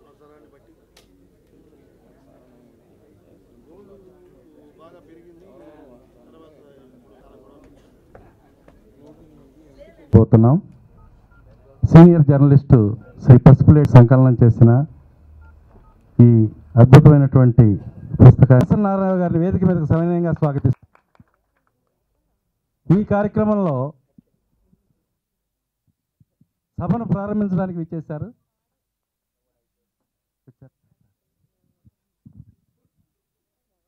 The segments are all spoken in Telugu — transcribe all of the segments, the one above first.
అవసరాన్ని బట్టి బాగా పెరిగింది. పోతున్నాం. సీనియర్ జర్నలిస్టు శ్రీ పసుపులేటి సంకలనం చేసిన ఈ అద్భుతమైనటువంటి పుస్తకాన్ని నారాయణ గారిని వేదిక మీదకు సవినయంగా స్వాగతిస్తాం. ఈ కార్యక్రమంలో సభను ప్రారంభించడానికి విచ్చేశారు.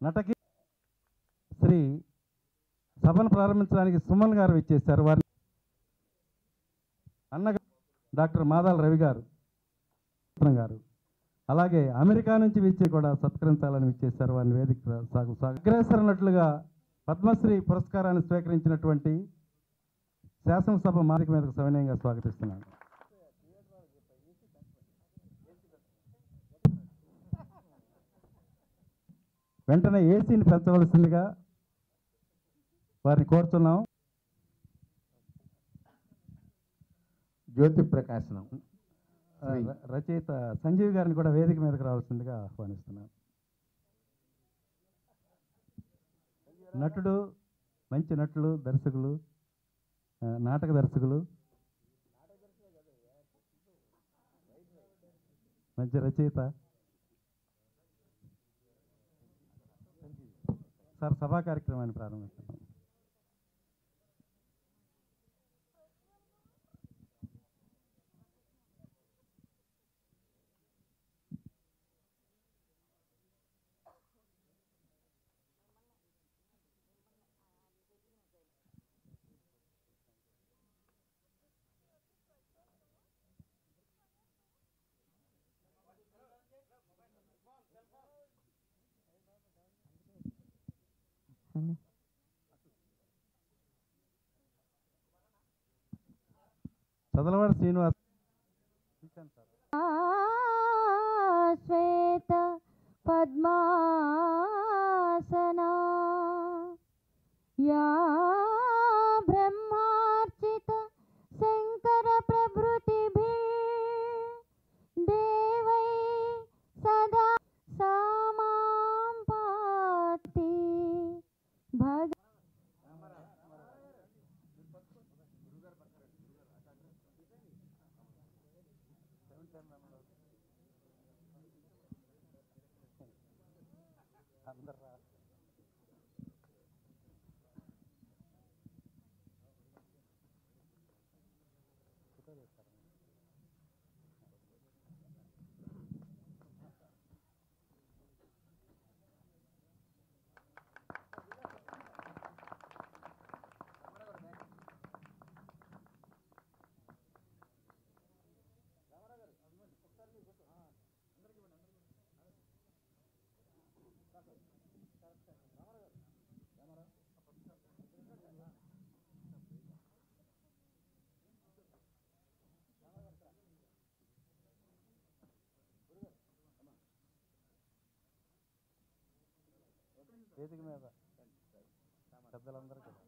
నటకి శ్రీ సభను ప్రారంభించడానికి సుమన్ గారు విచ్చేశారు. వారిని అన్నగా డాక్టర్ మాదాల రవి గారు గారు అలాగే అమెరికా నుంచి విచ్చి కూడా సత్కరించాలని విచ్చేశారు. వారిని వేదిక అగ్రేసరనట్లుగా పద్మశ్రీ పురస్కారాన్ని స్వీకరించినటువంటి శాసనసభ మాదిక మీదకు సవినయంగా స్వాగతిస్తున్నాను. వెంటనే ఏసీని పెంచవలసిందిగా వారిని కోరుతున్నాం. జ్యోతి ప్రకాశనం రచయిత సంజీవ్ గారిని కూడా వేదిక మీదకి రావాల్సిందిగా ఆహ్వానిస్తున్నాను. నటుడు, మంచి నటులు, దర్శకులు, నాటక దర్శకులు, మంచి రచయిత సార్ సభా కార్యక్రమాన్ని ప్రారంభిస్తున్నాం. చదలవాడ శ్రీనివాస్ శ్వేత పద్మాసనా యా బ్రహ్మార్చిత శంకర ప్రభృతిభిః దేవై సదా సామాం పాతి భగ వేదిక మీద పెద్దలందరూ కూడా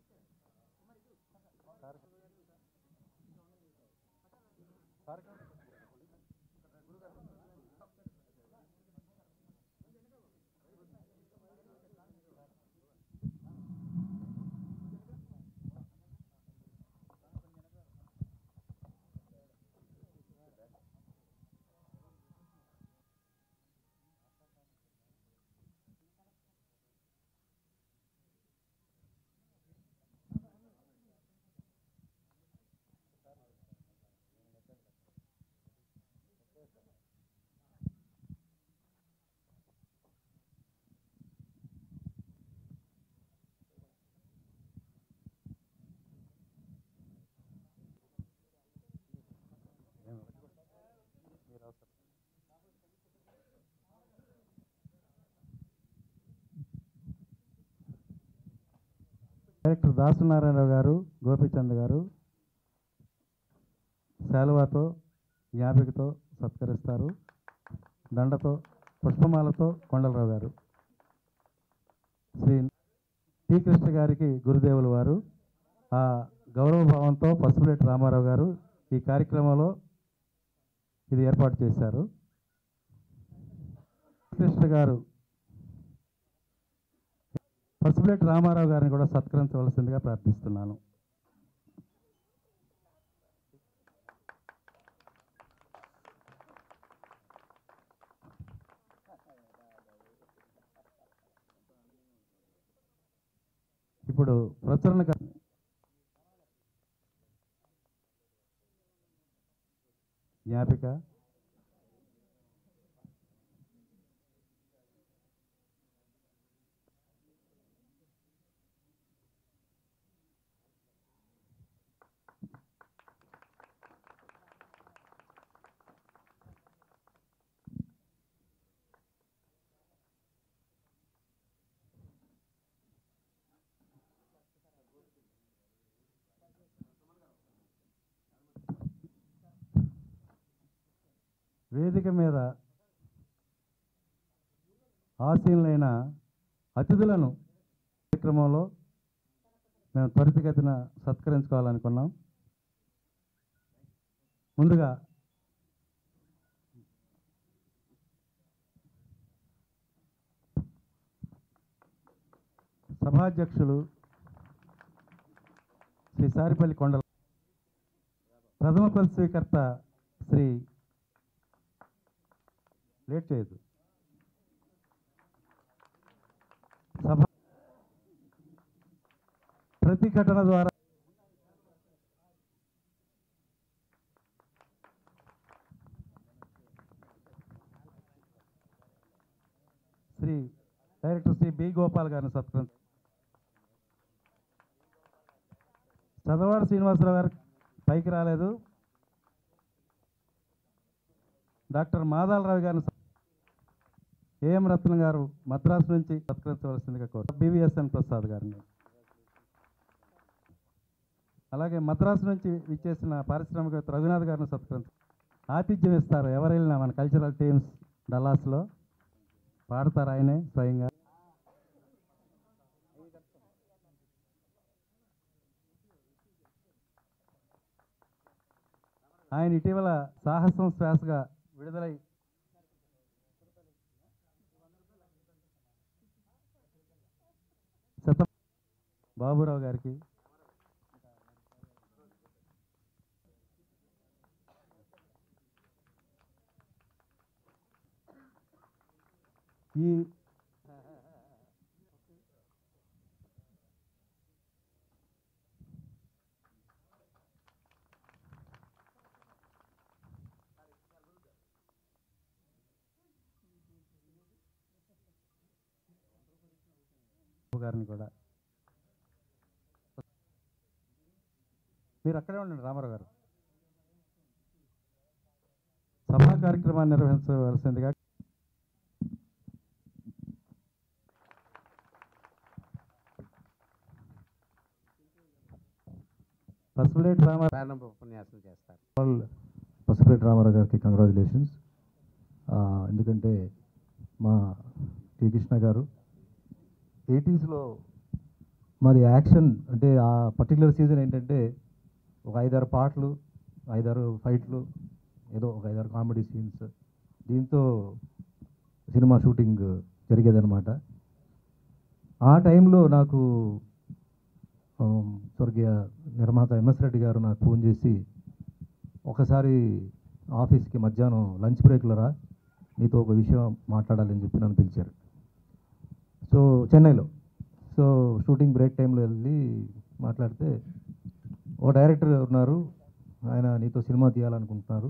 డైరెక్టర్ దాసనారాయణరావు గారు, గోపీచంద్ గారు శాలువాతో జ్ఞాపికతో సత్కరిస్తారు. దండతో పుష్పమాలతో కొండలరావు గారు, శ్రీ టి కృష్ణ గారికి గురుదేవులు వారు ఆ గౌరవభావంతో పసుపులేటి రామారావు గారు ఈ కార్యక్రమంలో ఇది ఏర్పాటు చేశారు. కృష్ణ గారు పసుపులేటి రామారావు గారిని కూడా సత్కరించవలసిందిగా ప్రార్థిస్తున్నాను. ఇప్పుడు ప్రచురణ జ్ఞాపిక వేదిక మీద ఆసీనులైన అతిథులను కార్యక్రమంలో మేము త్వరితగతిన సత్కరించుకోవాలనుకున్నాం. ముందుగా సభాధ్యక్షులు శ్రీ సారిపల్లి కొండల, ప్రథమ పరిశీకర్త శ్రీ లేట్ చేయదు సభ ప్రతిఘటన ద్వారా శ్రీ డైరెక్టర్ శ్రీ బి గోపాల్ గారిని సత్కరించ, చదవాడ శ్రీనివాసరావు గారు పైకి రాలేదు. డాక్టర్ మాదాలరావు గారిని, ఏఎం రత్న గారు మద్రాసు నుంచి సత్కరించవలసిందిగా కోరు, బివిఎస్ఎన్ ప్రసాద్ గారిని, అలాగే మద్రాసు నుంచి విచ్చేసిన పారిశ్రామికవేత్త రఘునాథ్ గారిని సత్కరించ, ఆతిథ్యం ఇస్తారు. ఎవరు వెళ్ళినా మన కల్చరల్ టీమ్స్ డల్లాస్లో పాడతారు ఆయనే స్వయంగా. ఆయన ఇటీవల సాహసం శ్వాసగా విడుదలై బాబురావు గారికి, ఈ గారిని కూడా మీరు అక్కడే ఉండండి. రామారావు గారు సభా కార్యక్రమాన్ని నిర్వహించవలసిందిగా పసుపులేటి రామారావు ప్రారంభ ఉపన్యాసం చేస్తారు. పసుపులేటి రామారావు గారికి కంగ్రాచులేషన్స్. ఎందుకంటే మా టి కృష్ణ గారు 80sలో మాది యాక్షన్, అంటే ఆ పర్టికులర్ సీజన్ ఏంటంటే ఒక 5-6 పాటలు, 5-6 ఫైట్లు, ఏదో ఒక 5-6 కామెడీ సీన్స్, దీంతో సినిమా షూటింగ్ జరిగేదన్నమాట. ఆ టైంలో నాకు స్వర్గీయ నిర్మాత ఎంఎస్ రెడ్డి గారు నాకు ఫోన్ చేసి, ఒకసారి ఆఫీస్కి మధ్యాహ్నం లంచ్ బ్రేక్లో రా, నీతో ఒక విషయం మాట్లాడాలని చెప్పి నన్ను పిలిచారు. సో చెన్నైలో, సో షూటింగ్ బ్రేక్ టైంలో వెళ్ళి మాట్లాడితే, ఓ డైరెక్టర్ ఉన్నారు, ఆయన నీతో సినిమా తీయాలనుకుంటున్నారు,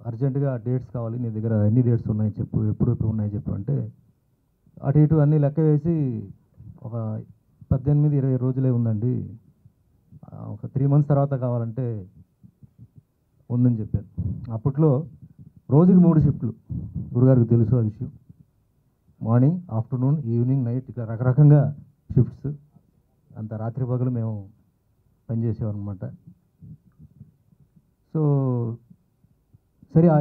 అర్జెంటుగా డేట్స్ కావాలి, నీ దగ్గర ఎన్ని డేట్స్ ఉన్నాయి చెప్పు, ఎప్పుడు ఉన్నాయి చెప్పు అంటే, అటు ఇటు అన్నీ లెక్క వేసి ఒక 18-20 రోజులే ఉందండి, ఒక 3 months తర్వాత కావాలంటే ఉందని చెప్పాను. అప్పట్లో రోజుకి 3 షిఫ్ట్లు, గురుగారికి తెలుసు ఆ విషయం. మార్నింగ్, ఆఫ్టర్నూన్, ఈవినింగ్, నైట్, ఇట్లా రకరకంగా షిఫ్ట్స్, అంత రాత్రి పగలు మేము పనిచేసేవారనమాట. సో సరే, ఆ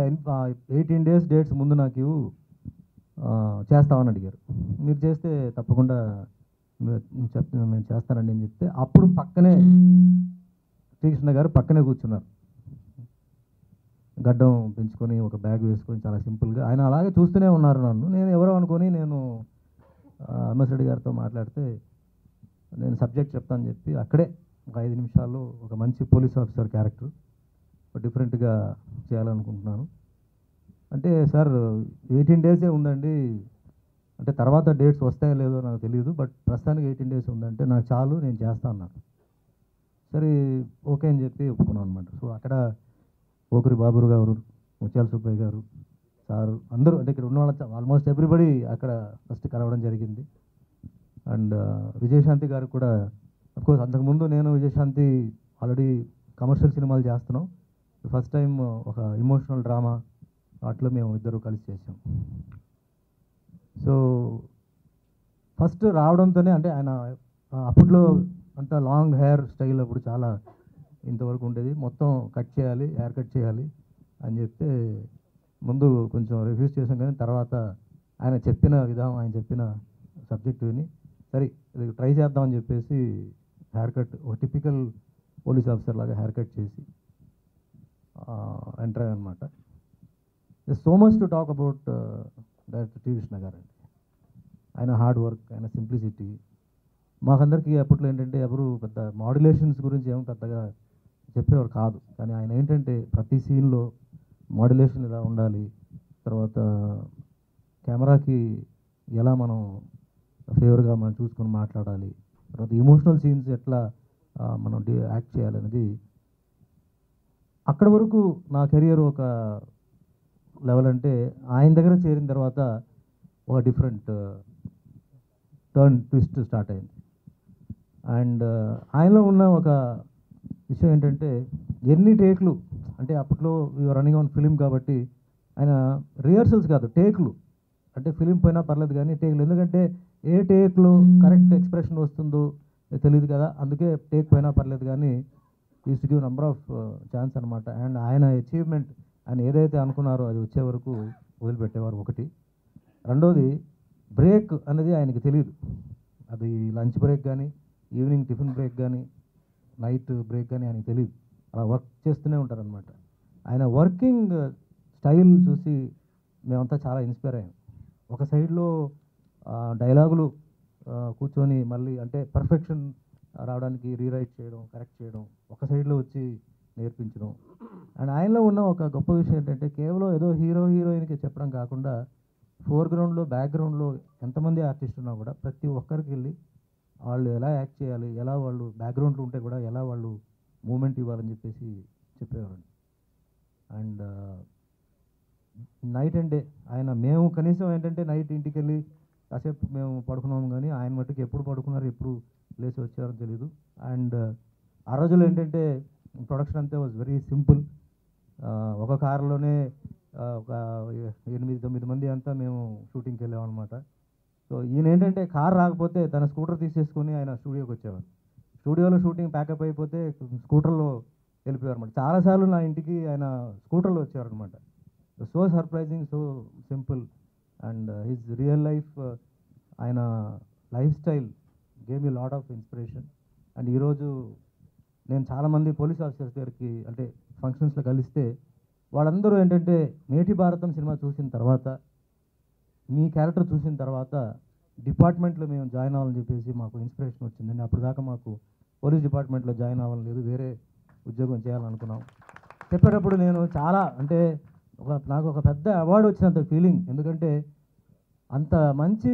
18 days డేట్స్ ముందు నాకు చేస్తామని అడిగారు. మీరు చేస్తే తప్పకుండా మేము చేస్తానండి అని చెప్తే అప్పుడు పక్కనే శ్రీకృష్ణ గారు పక్కనే కూర్చున్నారు, గడ్డం పెంచుకొని ఒక బ్యాగ్ వేసుకొని చాలా సింపుల్గా. ఆయన అలాగే చూస్తూనే ఉన్నారు నన్ను. నేను ఎవరో అనుకొని నేను ఎంఎస్ రెడ్డి గారితో మాట్లాడితే నేను సబ్జెక్ట్ చెప్తానని చెప్పి అక్కడే ఒక 5 నిమిషాల్లో ఒక మంచి పోలీస్ ఆఫీసర్ క్యారెక్టర్ డిఫరెంట్గా చేయాలనుకుంటున్నాను అంటే, సార్ 18 డేసే ఉందండి, అంటే తర్వాత డేట్స్ వస్తాయో లేదో నాకు తెలియదు, బట్ ప్రస్తుతానికి 18 డేస్ ఉందంటే నాకు చాలు, నేను చేస్తాను అన్నాను. సరే ఓకే అని చెప్పి ఒప్పుకున్నాను అనమాట. సో అక్కడ పోకరి బాబురు గారు, ముత్యాల సుబ్బయ్య గారు, సారు అందరూ, అంటే ఇక్కడ ఉన్న వాళ్ళ ఆల్మోస్ట్ ఎవ్రీబడి అక్కడ ఫస్ట్ కలవడం జరిగింది. అండ్ విజయశాంతి గారు కూడా, అఫ్కోర్స్ అంతకుముందు నేను విజయశాంతి ఆల్రెడీ కమర్షియల్ సినిమాలు చేస్తున్నాం, ఫస్ట్ టైం ఒక ఇమోషనల్ డ్రామా వాటిలో మేము ఇద్దరు కలిసి చేసాం. సో ఫస్ట్ రావడంతోనే అంటే ఆయన అప్పట్లో అంత లాంగ్ హెయిర్ స్టైల్ అప్పుడు చాలా ఇంతవరకు ఉండేది, మొత్తం కట్ చేయాలి, హెయిర్ కట్ చేయాలి అని చెప్తే ముందు కొంచెం రిఫ్యూజ్ చేసాం. కానీ తర్వాత ఆయన చెప్పిన విధానం, ఆయన చెప్పిన సబ్జెక్ట్ విని సరే ఇది ట్రై చేద్దామని చెప్పేసి హెయిర్ కట్ ఒక టిపికల్ పోలీస్ ఆఫీసర్ లాగా హెయిర్ కట్ చేసి ఎంటర్ అయ్యానమాట. So much to talk about director T Krishna garu అండి. ఆయన హార్డ్ వర్క్, ఆయన సింప్లిసిటీ. మాకందరికీ అప్పట్లో ఏంటంటే ఎవరు పెద్ద మాడ్యులేషన్స్ గురించి ఏమో పెద్దగా చెప్పేవారు కాదు, కానీ ఆయన ఏంటంటే ప్రతి సీన్లో మాడ్యులేషన్ ఇలా ఉండాలి, తర్వాత కెమెరాకి ఎలా మనం ఫేవర్గా మనం చూసుకొని మాట్లాడాలి, తర్వాత ఇమోషనల్ సీన్స్ ఎట్లా మనం యాక్ట్ చేయాలనేది అక్కడ వరకు నా కెరియర్ ఒక లెవెల్. అంటే ఆయన దగ్గర చేరిన తర్వాత ఒక డిఫరెంట్ టర్న్ ట్విస్ట్ స్టార్ట్ అయింది. అండ్ ఆయనలో ఉన్న ఒక విషయం ఏంటంటే ఎన్ని టేక్లు, అంటే అప్పట్లో రన్నింగ్ ఆన్ ఫిలిం కాబట్టి ఆయన రిహర్సల్స్ కాదు టేక్లు, అంటే ఫిలిం పోయినా పర్లేదు కానీ టేక్లు, ఎందుకంటే ఏ టేక్లో కరెక్ట్ ఎక్స్ప్రెషన్ వస్తుందో తెలియదు కదా, అందుకే టేక్ పోయినా పర్లేదు కానీ use to give number of chance అనమాట. అండ్ ఆయన అచీవ్మెంట్, ఆయన ఏదైతే అనుకున్నారో అది వచ్చే వరకు వదిలిపెట్టేవారు ఒకటి. రెండోది బ్రేక్ అనేది ఆయనకి తెలియదు, అది లంచ్ బ్రేక్ కానీ ఈవినింగ్ టిఫిన్ బ్రేక్ కానీ నైట్ బ్రేక్ కానీ ఆయనకి తెలియదు, అలా వర్క్ చేస్తూనే ఉంటారనమాట. ఆయన వర్కింగ్ స్టైల్ చూసి మేమంతా చాలా ఇన్స్పైర్ అయ్యాం. ఒక సైడ్లో డైలాగులు కూర్చొని మళ్ళీ అంటే పర్ఫెక్షన్ రావడానికి రీరైట్ చేయడం, కరెక్ట్ చేయడం, ఒక సైడ్లో వచ్చి నేర్పించడం. అండ్ ఆయనలో ఉన్న ఒక గొప్ప విషయం ఏంటంటే కేవలం ఏదో హీరోయిన్కి చెప్పడం కాకుండా ఫోర్గ్రౌండ్లో బ్యాక్గ్రౌండ్లో ఎంతమంది ఆర్టిస్ట్ ఉన్నా కూడా ప్రతి ఒక్కరికి వెళ్ళి వాళ్ళు ఎలా యాక్ట్ చేయాలి, ఎలా వాళ్ళు బ్యాక్గ్రౌండ్లో ఉంటే కూడా ఎలా వాళ్ళు మూమెంట్ ఇవ్వాలని చెప్పేసి చెప్పేవారండి. అండ్ నైట్ అండ్ డే ఆయన, మేము కనీసం ఏంటంటే నైట్ ఇంటికి వెళ్ళి కాసేపు మేము పడుకున్నాము కానీ ఆయన మట్టుకు ఎప్పుడు పడుకున్నారు ఎప్పుడు లేచి వచ్చారో తెలీదు. అండ్ ఆ రోజుల్లో ఏంటంటే ప్రొడక్షన్ అంతా వాజ్ వెరీ సింపుల్. ఒక కారులోనే ఒక 8-9 మంది అంతా మేము షూటింగ్కి వెళ్ళామన్నమాట. సో ఈయన ఏంటంటే కార్ రాకపోతే తన స్కూటర్ తీసేసుకొని ఆయన స్టూడియోకి వచ్చేవారు, స్టూడియోలో షూటింగ్ ప్యాకప్ అయిపోతే స్కూటర్లో వెళ్ళిపోయారు అనమాట. చాలాసార్లు నా ఇంటికి ఆయన స్కూటర్లో వచ్చేవారు అనమాట. So surprising, so simple. And his real life, ఆయన lifestyle gave me lot of inspiration. And ఈరోజు నేను చాలామంది పోలీస్ ఆఫీసర్స్ గారికి అంటే ఫంక్షన్స్లో కలిస్తే వాళ్ళందరూ ఏంటంటే నేటి భారతం సినిమా చూసిన తర్వాత, మీ క్యారెక్టర్ చూసిన తర్వాత డిపార్ట్మెంట్లో మేము జాయిన్ అవ్వాలని చెప్పేసి మాకు ఇన్స్పిరేషన్ వచ్చిందండి. అప్పుడు దాకా మాకు పోలీస్ డిపార్ట్మెంట్లో జాయిన్ అవ్వాలని లేదు, వేరే ఉద్యోగం చేయాలనుకున్నాం. చెప్పేటప్పుడు నేను చాలా అంటే నాకు ఒక పెద్ద అవార్డు వచ్చినంత ఫీలింగ్, ఎందుకంటే అంత మంచి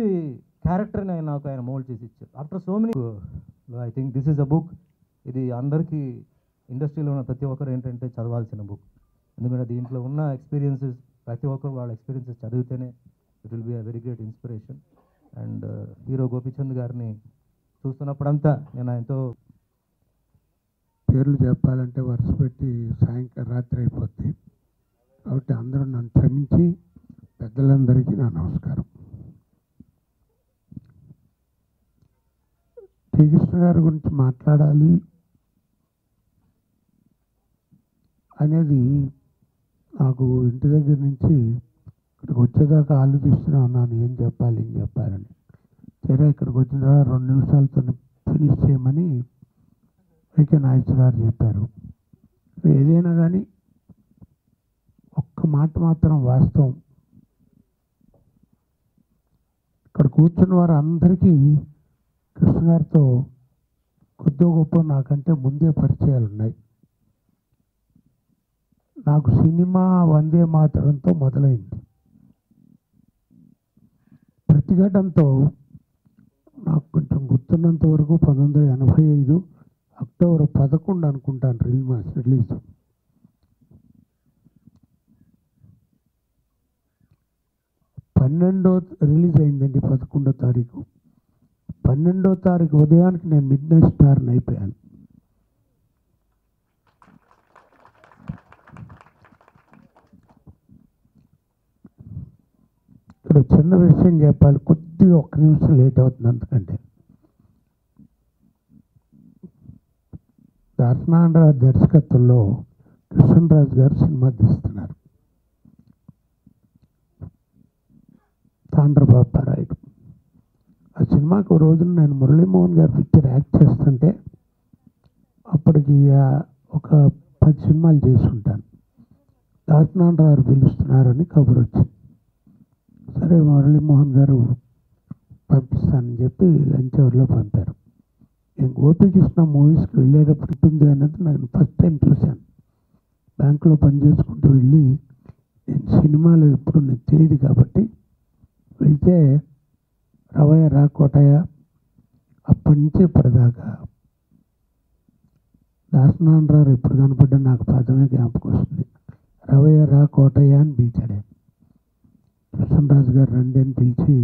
క్యారెక్టర్ని ఆయన మోల్డ్ చేసి ఇచ్చారు. After so many, I think this is a book, ఇది అందరికీ ఇండస్ట్రీలో ఉన్న ప్రతి ఒక్కరు ఏంటంటే చదవాల్సిన బుక్. ఎందుకంటే దీంట్లో ఉన్న ఎక్స్పీరియన్సెస్ ప్రతి ఒక్కరు వాళ్ళ ఎక్స్పీరియన్సెస్ చదివితేనే it will be a very great inspiration. And hero Gopichand గారిని చూస్తున్నప్పుడంతా నేను ఆయనతో పేర్లు చెప్పాలంటే వరుస పెట్టి సాయంకాలం రాత్రి అయిపోద్ది, కాబట్టి అందరూ నన్ను క్షమించి పెద్దలందరికీ నా నమస్కారం. టి కృష్ణ గారి గురించి మాట్లాడాలి అనేది నాకు ఇంటి దగ్గర నుంచి ఇక్కడికి వచ్చేదాకా ఆలోచిస్తూనే ఉన్నాను, ఏం చెప్పాలని. సరే ఇక్కడికి వచ్చిన తర్వాత 2 నిమిషాలతో ఫినిష్ చేయమని వైకే నాగేశ్వరరావు చెప్పారు. ఏదైనా కానీ ఒక్క మాట మాత్రం వాస్తవం, ఇక్కడ కూర్చున్న వారు అందరికీ కృష్ణ గారితో కొద్ది గొప్ప నాకంటే ముందే పరిచయాలు ఉన్నాయి. నాకు సినిమా వందే మాతరంతో మొదలైంది. ప్రతిఘటనతో నాకు కొంచెం గుర్తున్నంత వరకు 1985 అక్టోబర్ 11 అనుకుంటాను రిలీజ్. రిలీజ్ అయిందండి 11వ తారీఖు. 12వ తారీఖు ఉదయానికి నేను మిడ్ నైట్ స్టార్ని అయిపోయాను. ఇక్కడ చిన్న విషయం చెప్పాలి, కొద్దిగా 1 నిమిషం లేట్ అవుతుంది. అంతకంటే దాసనారాయణ దర్శకత్వంలో కృష్ణరాజు గారు సినిమా తీస్తున్నారు, తాండ్రబాపారాయుడు. ఆ సినిమాకు రోజున నేను మురళీమోహన్ గారి పిక్చర్ యాక్ట్ చేస్తుంటే అప్పటికి ఒక 10 సినిమాలు చేసి ఉంటాను. దాసనారాయణ పిలుస్తున్నారని కబురు వచ్చింది. సరే మురళీమోహన్ గారు పంపిస్తానని చెప్పి లంచ్ అవర్లో పంపారు. నేను గోపికృష్ణ మూవీస్కి వెళ్ళేటప్పుడు ఉంటుంది అన్నది నేను ఫస్ట్ టైం చూశాను. బ్యాంకులో పనిచేసుకుంటూ వెళ్ళి, నేను సినిమాలు ఎప్పుడు నాకు తెలియదు కాబట్టి వెళ్తే రవయ్య రా కోటయ్య, అప్పటి నుంచి ఇప్పటిదాకా దాసనారాయణ ఎప్పుడు కనపడ్డా నాకు పదమే జ్ఞాపకం వస్తుంది. రవయ్య రా కోటయ్య అని పిలిచాడు. కృష్ణరాజు గారు రండి అని పిలిచి,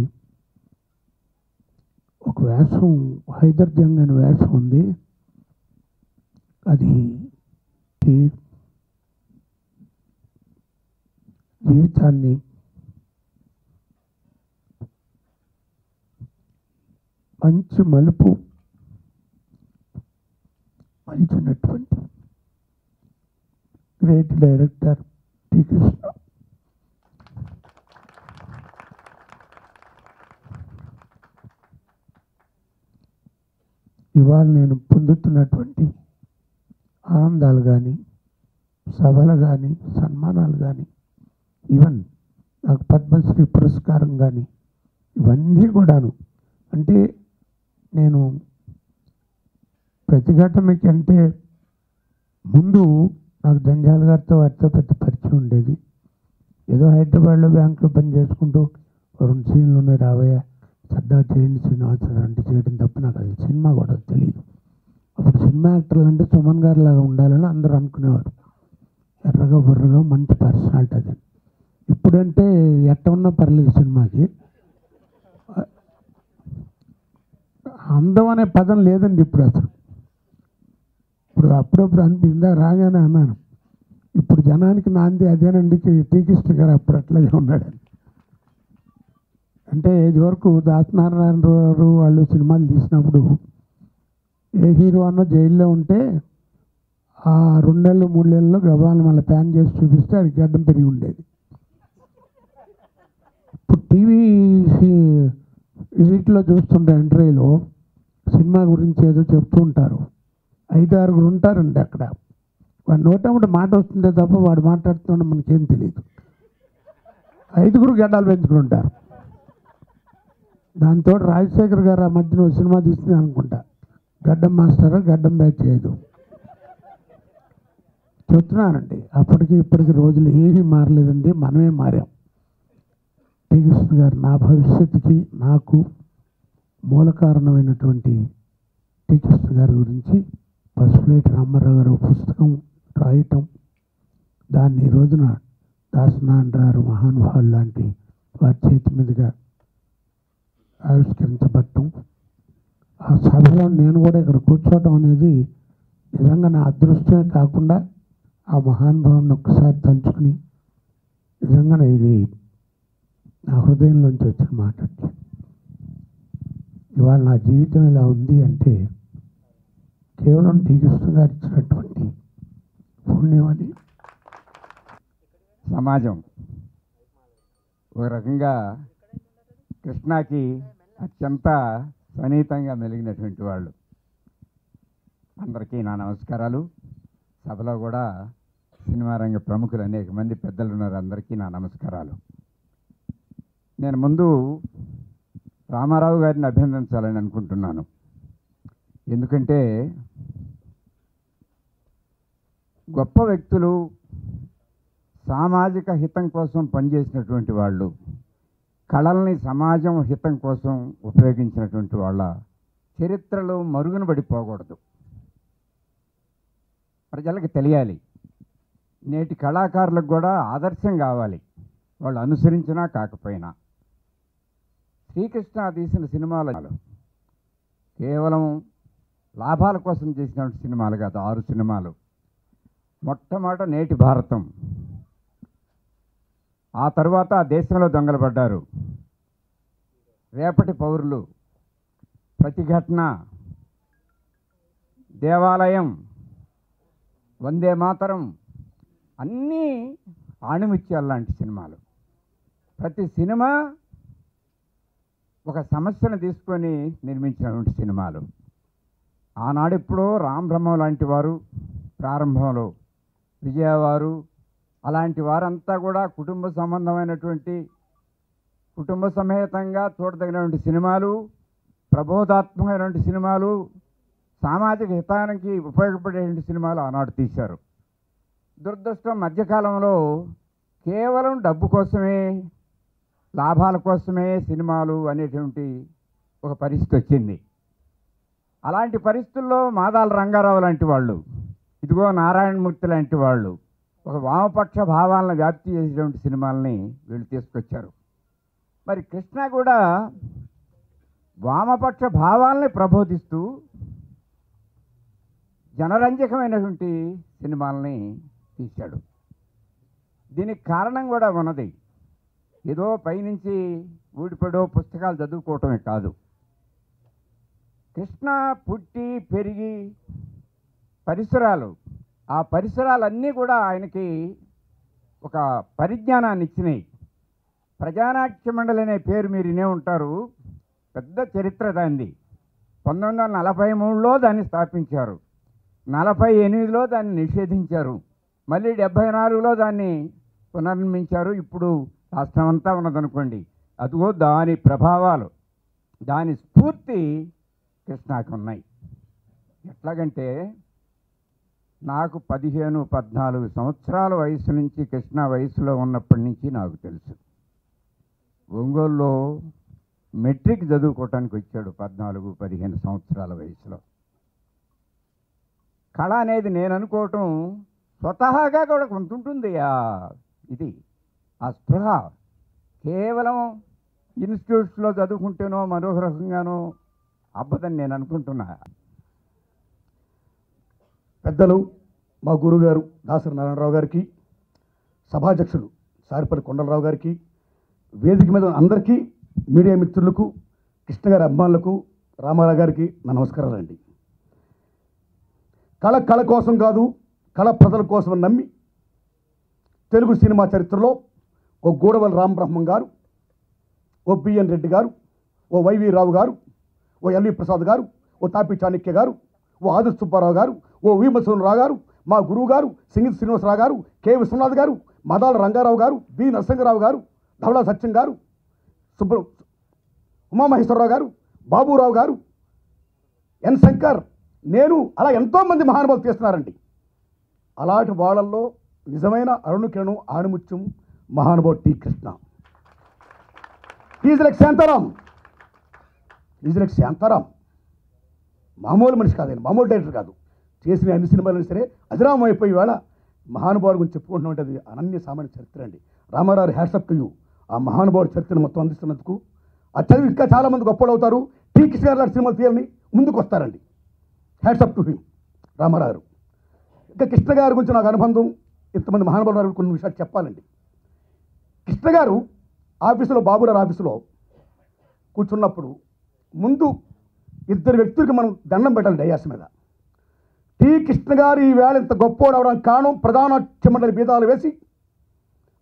ఒక వేషం హైదర్ జంగ్ అనే వేషం ఉంది, అది జీవితాన్ని మంచి మలుపు మలిచినటువంటి గ్రేట్ డైరెక్టర్ టి. కృష్ణ. ఇవాళ నేను పొందుతున్నటువంటి ఆనందాలు కానీ, సభలు కానీ, సన్మానాలు కానీ, ఈవెన్ నాకు పద్మశ్రీ పురస్కారం కానీ, ఇవన్నీ కూడాను అంటే నేను ప్రతిఘటనకి అంటే ముందు నాకు జంజాల గారితో వారితో పెద్ద పరిచయం ఉండేది. ఏదో హైదరాబాద్లో బ్యాంకులో పని చేసుకుంటూ 2 సీన్లు ఉన్నాయి, రావయ్య సరదా చేయండి శ్రీనివాసరావు అంటే చేయడం తప్ప నాకు అది సినిమా కూడా తెలియదు. అప్పుడు సినిమా యాక్టర్లు అంటే సుమన్ గారి లాగా ఉండాలని అందరూ అనుకునేవారు. ఎర్రగా బుర్రగా మంచి పర్సనాలిటీ అది. ఇప్పుడంటే ఎట్ట ఉన్నా పర్లేదు, సినిమాకి అందం అనే పదం లేదండి ఇప్పుడు అసలు. ఇప్పుడు అప్పుడప్పుడు అనిపించిందా రాగానే అన్నాను, ఇప్పుడు జనానికి నాంది అదేనండి టి. కృష్ణ గారు అప్పుడు అట్లాగే ఉన్నాడని. అంటే ఇది వరకు దాసనారాయణ గారు వాళ్ళు సినిమాలు తీసినప్పుడు ఏ హీరో అన్నో జైల్లో ఉంటే ఆ 2 నెలలు 3 నెలల్లో గబాలను మళ్ళీ ప్యాన్ చేసి చూపిస్తే అది గడ్డం పెరిగి ఉండేది. ఇప్పుడు టీవీ వీటిలో చూస్తుంటే ఇంటర్వ్యూలో సినిమా గురించి ఏదో చెప్తూ ఉంటారు, 5-6 ఉంటారండి అక్కడ. వాడు నోటముట మాట వస్తుందే తప్ప వాడు మాట్లాడుతున్నా మనకేం తెలియదు. 5 గడ్డాలు పెంచుకుని ఉంటారు. దాంతో రాజశేఖర్ గారు ఆ మధ్యన సినిమా తీస్తుంది అనుకుంటా, గడ్డం మాస్టర్ గడ్డం బ్యాచ్ చేయదు. చెప్తున్నానండి, అప్పటికి ఇప్పటికి రోజులు ఏమీ మారలేదండి, మనమే మారాం. టి. కృష్ణ గారు నా భవిష్యత్తుకి నాకు మూల కారణమైనటువంటి టి. కృష్ణ గారి గురించి పసుపులేటి రామారావు గారు పుస్తకం రాయటం, దాన్ని ఈ రోజున దాసనారాయణ మహానుభావులు లాంటి వారి చేతి మీదుగా ఆవిష్కరించబడటం, ఆ సభలో నేను కూడా ఇక్కడ కూర్చోవటం అనేది నిజంగా నా అదృష్టమే కాకుండా ఆ మహానుభావుని ఒక్కసారి తలుచుకుని నిజంగానే ఇది నా హృదయంలోంచి వచ్చిన మాట. ఇవాళ నా జీవితం ఇలా ఉంది అంటే కేవలం టి. కృష్ణ గారు ఇచ్చినటువంటి పుణ్యం అని. సమాజం ఒక రకంగా కృష్ణకి అత్యంత సన్నిహితంగా మెలిగినటువంటి వాళ్ళు అందరికీ నా నమస్కారాలు. సభలో కూడా సినిమా రంగ ప్రముఖులు అనేక మంది పెద్దలు ఉన్నారు. అందరికీ నా నమస్కారాలు. నేను ముందు రామారావు గారిని అభినందించాలని అనుకుంటున్నాను. ఎందుకంటే గొప్ప వ్యక్తులు, సామాజిక హితం కోసం పనిచేసినటువంటి వాళ్ళు, కళల్ని సమాజం హితం కోసం ఉపయోగించినటువంటి వాళ్ళ చరిత్రలు మరుగున పడిపోకూడదు. ప్రజలకు తెలియాలి. నేటి కళాకారులకు కూడా ఆదర్శం కావాలి, వాళ్ళు అనుసరించినా కాకపోయినా. శ్రీకృష్ణ తీసిన సినిమాలు కేవలం లాభాల కోసం చేసినటువంటి సినిమాలు కాదు. 6 సినిమాలు. మొట్టమొదట నేటి భారతం, ఆ తర్వాత దేశంలో దొంగలు పడ్డారు, రేపటి పౌరులు, ప్రతిఘటన, దేవాలయం, వందే మాతరం, అన్నీ ఆణిముత్యాలు లాంటి సినిమాలు. ప్రతి సినిమా ఒక సమస్యను తీసుకొని నిర్మించినటువంటి సినిమాలు. ఆనాడెప్పుడో రామ్ బ్రహ్మ లాంటి వారు ప్రారంభంలో, విజయవారు అలాంటి వారంతా కూడా కుటుంబ సంబంధమైనటువంటి, కుటుంబ సమేతంగా చూడదగినటువంటి సినిమాలు, ప్రబోధాత్మకమైనటువంటి సినిమాలు, సామాజిక హితానికి ఉపయోగపడేటువంటి సినిమాలు ఆనాడు తీశారు. దురదృష్టం మధ్యకాలంలో కేవలం డబ్బు కోసమే, లాభాల కోసమే సినిమాలు అనేటువంటి ఒక పరిస్థితి వచ్చింది. అలాంటి పరిస్థితుల్లో మాదాల రంగారావు లాంటి వాళ్ళు, ఇదిగో నారాయణమూర్తి లాంటి వాళ్ళు ఒక వామపక్ష భావాలను వ్యాప్తి చేసేటువంటి సినిమాలని వీళ్ళు తీసుకొచ్చారు. మరి కృష్ణ కూడా వామపక్ష భావాలని ప్రబోధిస్తూ జనరంజకమైనటువంటి సినిమాలని తీశాడు. దీనికి కారణం కూడా ఉన్నది. ఏదో పైనుంచి ఊడిపడో పుస్తకాలు చదువుకోవటమే కాదు. కృష్ణ పుట్టి పెరిగి పరిసరాలు, ఆ పరిసరాలన్నీ కూడా ఆయనకి ఒక పరిజ్ఞానాన్ని ఇచ్చినాయి. ప్రజానాట్య మండలి అనే పేరు మీరు వినే ఉంటారు. పెద్ద చరిత్ర దాన్ని. 1943లో దాన్ని స్థాపించారు, 48లో దాన్ని నిషేధించారు, మళ్ళీ 74లో దాన్ని పునర్నిర్మించారు. ఇప్పుడు రాష్ట్రం అంతా ఉన్నదనుకోండి. అదిగో దాని ప్రభావాలు, దాని స్ఫూర్తి కృష్ణకు ఉన్నాయి. ఎట్లాగంటే నాకు 15-14 సంవత్సరాల వయసు నుంచి, కృష్ణ వయసులో ఉన్నప్పటి నుంచి నాకు తెలుసు. ఒంగోలులో మెట్రిక్ చదువుకోవటానికి వచ్చాడు 14-15 సంవత్సరాల వయసులో. కళ అనేది నేను అనుకోవటం స్వతహాగా కూడా కొంత ఉంటుంది. ఇది ఆ స్పృహ కేవలం ఇన్స్టిట్యూట్స్లో చదువుకుంటేనో మనోహరంగానో అబ్బదని నేను అనుకుంటున్నా. పెద్దలు మా గురుగారు దాసరి నారాయణరావు గారికి, సభాధ్యక్షులు సారిపల్లి కొండలరావు గారికి, వేదిక మీద అందరికీ, మీడియా మిత్రులకు, కృష్ణ గారి అభిమానులకు, రామారావు గారికి నా నమస్కారాలండి. కళ కోసం కాదు, కళ ప్రజల కోసం నమ్మి తెలుగు సినిమా చరిత్రలో ఓ గూడవల్లి రామబ్రహ్మం గారు, ఓ బిఎన్ రెడ్డి గారు, ఓ వైవి రావు గారు, ఓ ఎల్వి ప్రసాద్ గారు, ఓ తాపి చాణక్య గారు, ఓ ఆదిత్య సుబ్బారావు గారు, ఓ వి మధుసూదనరావు గారు, మా గురువు గారు సింగిల్ శ్రీనివాసరావు గారు, కె విశ్వనాథ్ గారు, మదాల రంగారావు గారు, బి నరసింహరావు గారు, ధవళ సత్యం గారు, ఉమామహేశ్వరరావు గారు, బాబురావు గారు, ఎన్ శంకర్, నేను, అలా ఎంతోమంది మహానుభావులు చేస్తున్నారండి. అలాంటి వాళ్ళల్లో నిజమైన అరుణకిరణం, ఆణిముత్యం మహానుభావుడు T Krishna. Is like Shantaram. మామూలు మనిషి కాదండి, మామూలు డైరెక్టర్ కాదు. చేసిన అన్ని సినిమాలైనా సరే అజరామం అయిపోయి వేళ మహానుభావుడు గురించి చెప్పుకుంటున్నట్టు అది అనన్య సామాన్య చరిత్ర అండి. Ramarao hats off to you. ఆ మహానుభావుడు చరిత్రను మొత్తం అందిస్తున్నందుకు. ఆ చదివి ఇంకా చాలామంది గొప్పలు అవుతారు. టీ కృష్ణ గారు లాంటి సినిమాలు తీయాలని ముందుకు వస్తారండి. Hats off to him Ramarao. ఇంకా కృష్ణ గారి గురించి నాకు అనుబంధం, ఇంతమంది మహానుభావులు కొన్ని విషయాలు చెప్పాలండి. కృష్ణ గారు ఆఫీసులో, బాబురావు ఆఫీసులో కూర్చున్నప్పుడు ముందు 2 వ్యక్తులకి మనం దండం పెట్టాలి డయాస్ మీద. టి కృష్ణ గారు ఈవేళ ఇంత గొప్పవాడు అవడానికి కారణం ప్రధానాట్య మండలి బీదాలు వేసి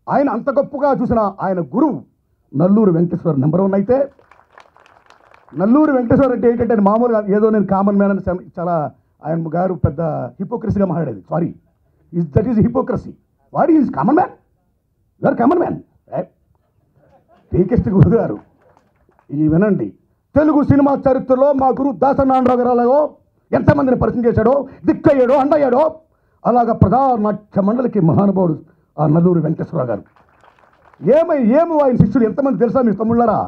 ఆయన అంత గొప్పగా చూసిన ఆయన గురువు నల్లూరు వెంకటేశ్వర నెంబర్ 1 అయితే, నల్లూరి వెంకటేశ్వర రెడ్డి ఏంటంటే ఆయన మామూలుగా ఏదో నేను కామన్ మ్యాన్ అని చాలా ఆయన గారు పెద్ద హిపోక్రసీగా మాట్లాడేది. Sorry, that is hypocrisy. What is common man? You're common man. టీకెస్ట్ గురు గారు ఇది వినండి. తెలుగు సినిమా చరిత్రలో మా గురు దాసనారాయణరావు గారు అలాగో ఎంతమందిని పరిచయం చేశాడో, దిక్కయ్యాడో, అండయ్యాడో, అలాగా ప్రధాన నాట్య మండలికి మహానుభావుడు ఆ నల్లూరి వెంకటేశ్వరరావు గారు. ఏమో ఆయన శిష్యుడు ఎంతమంది తెలుసా మీ తమ్ముళ్ళారా?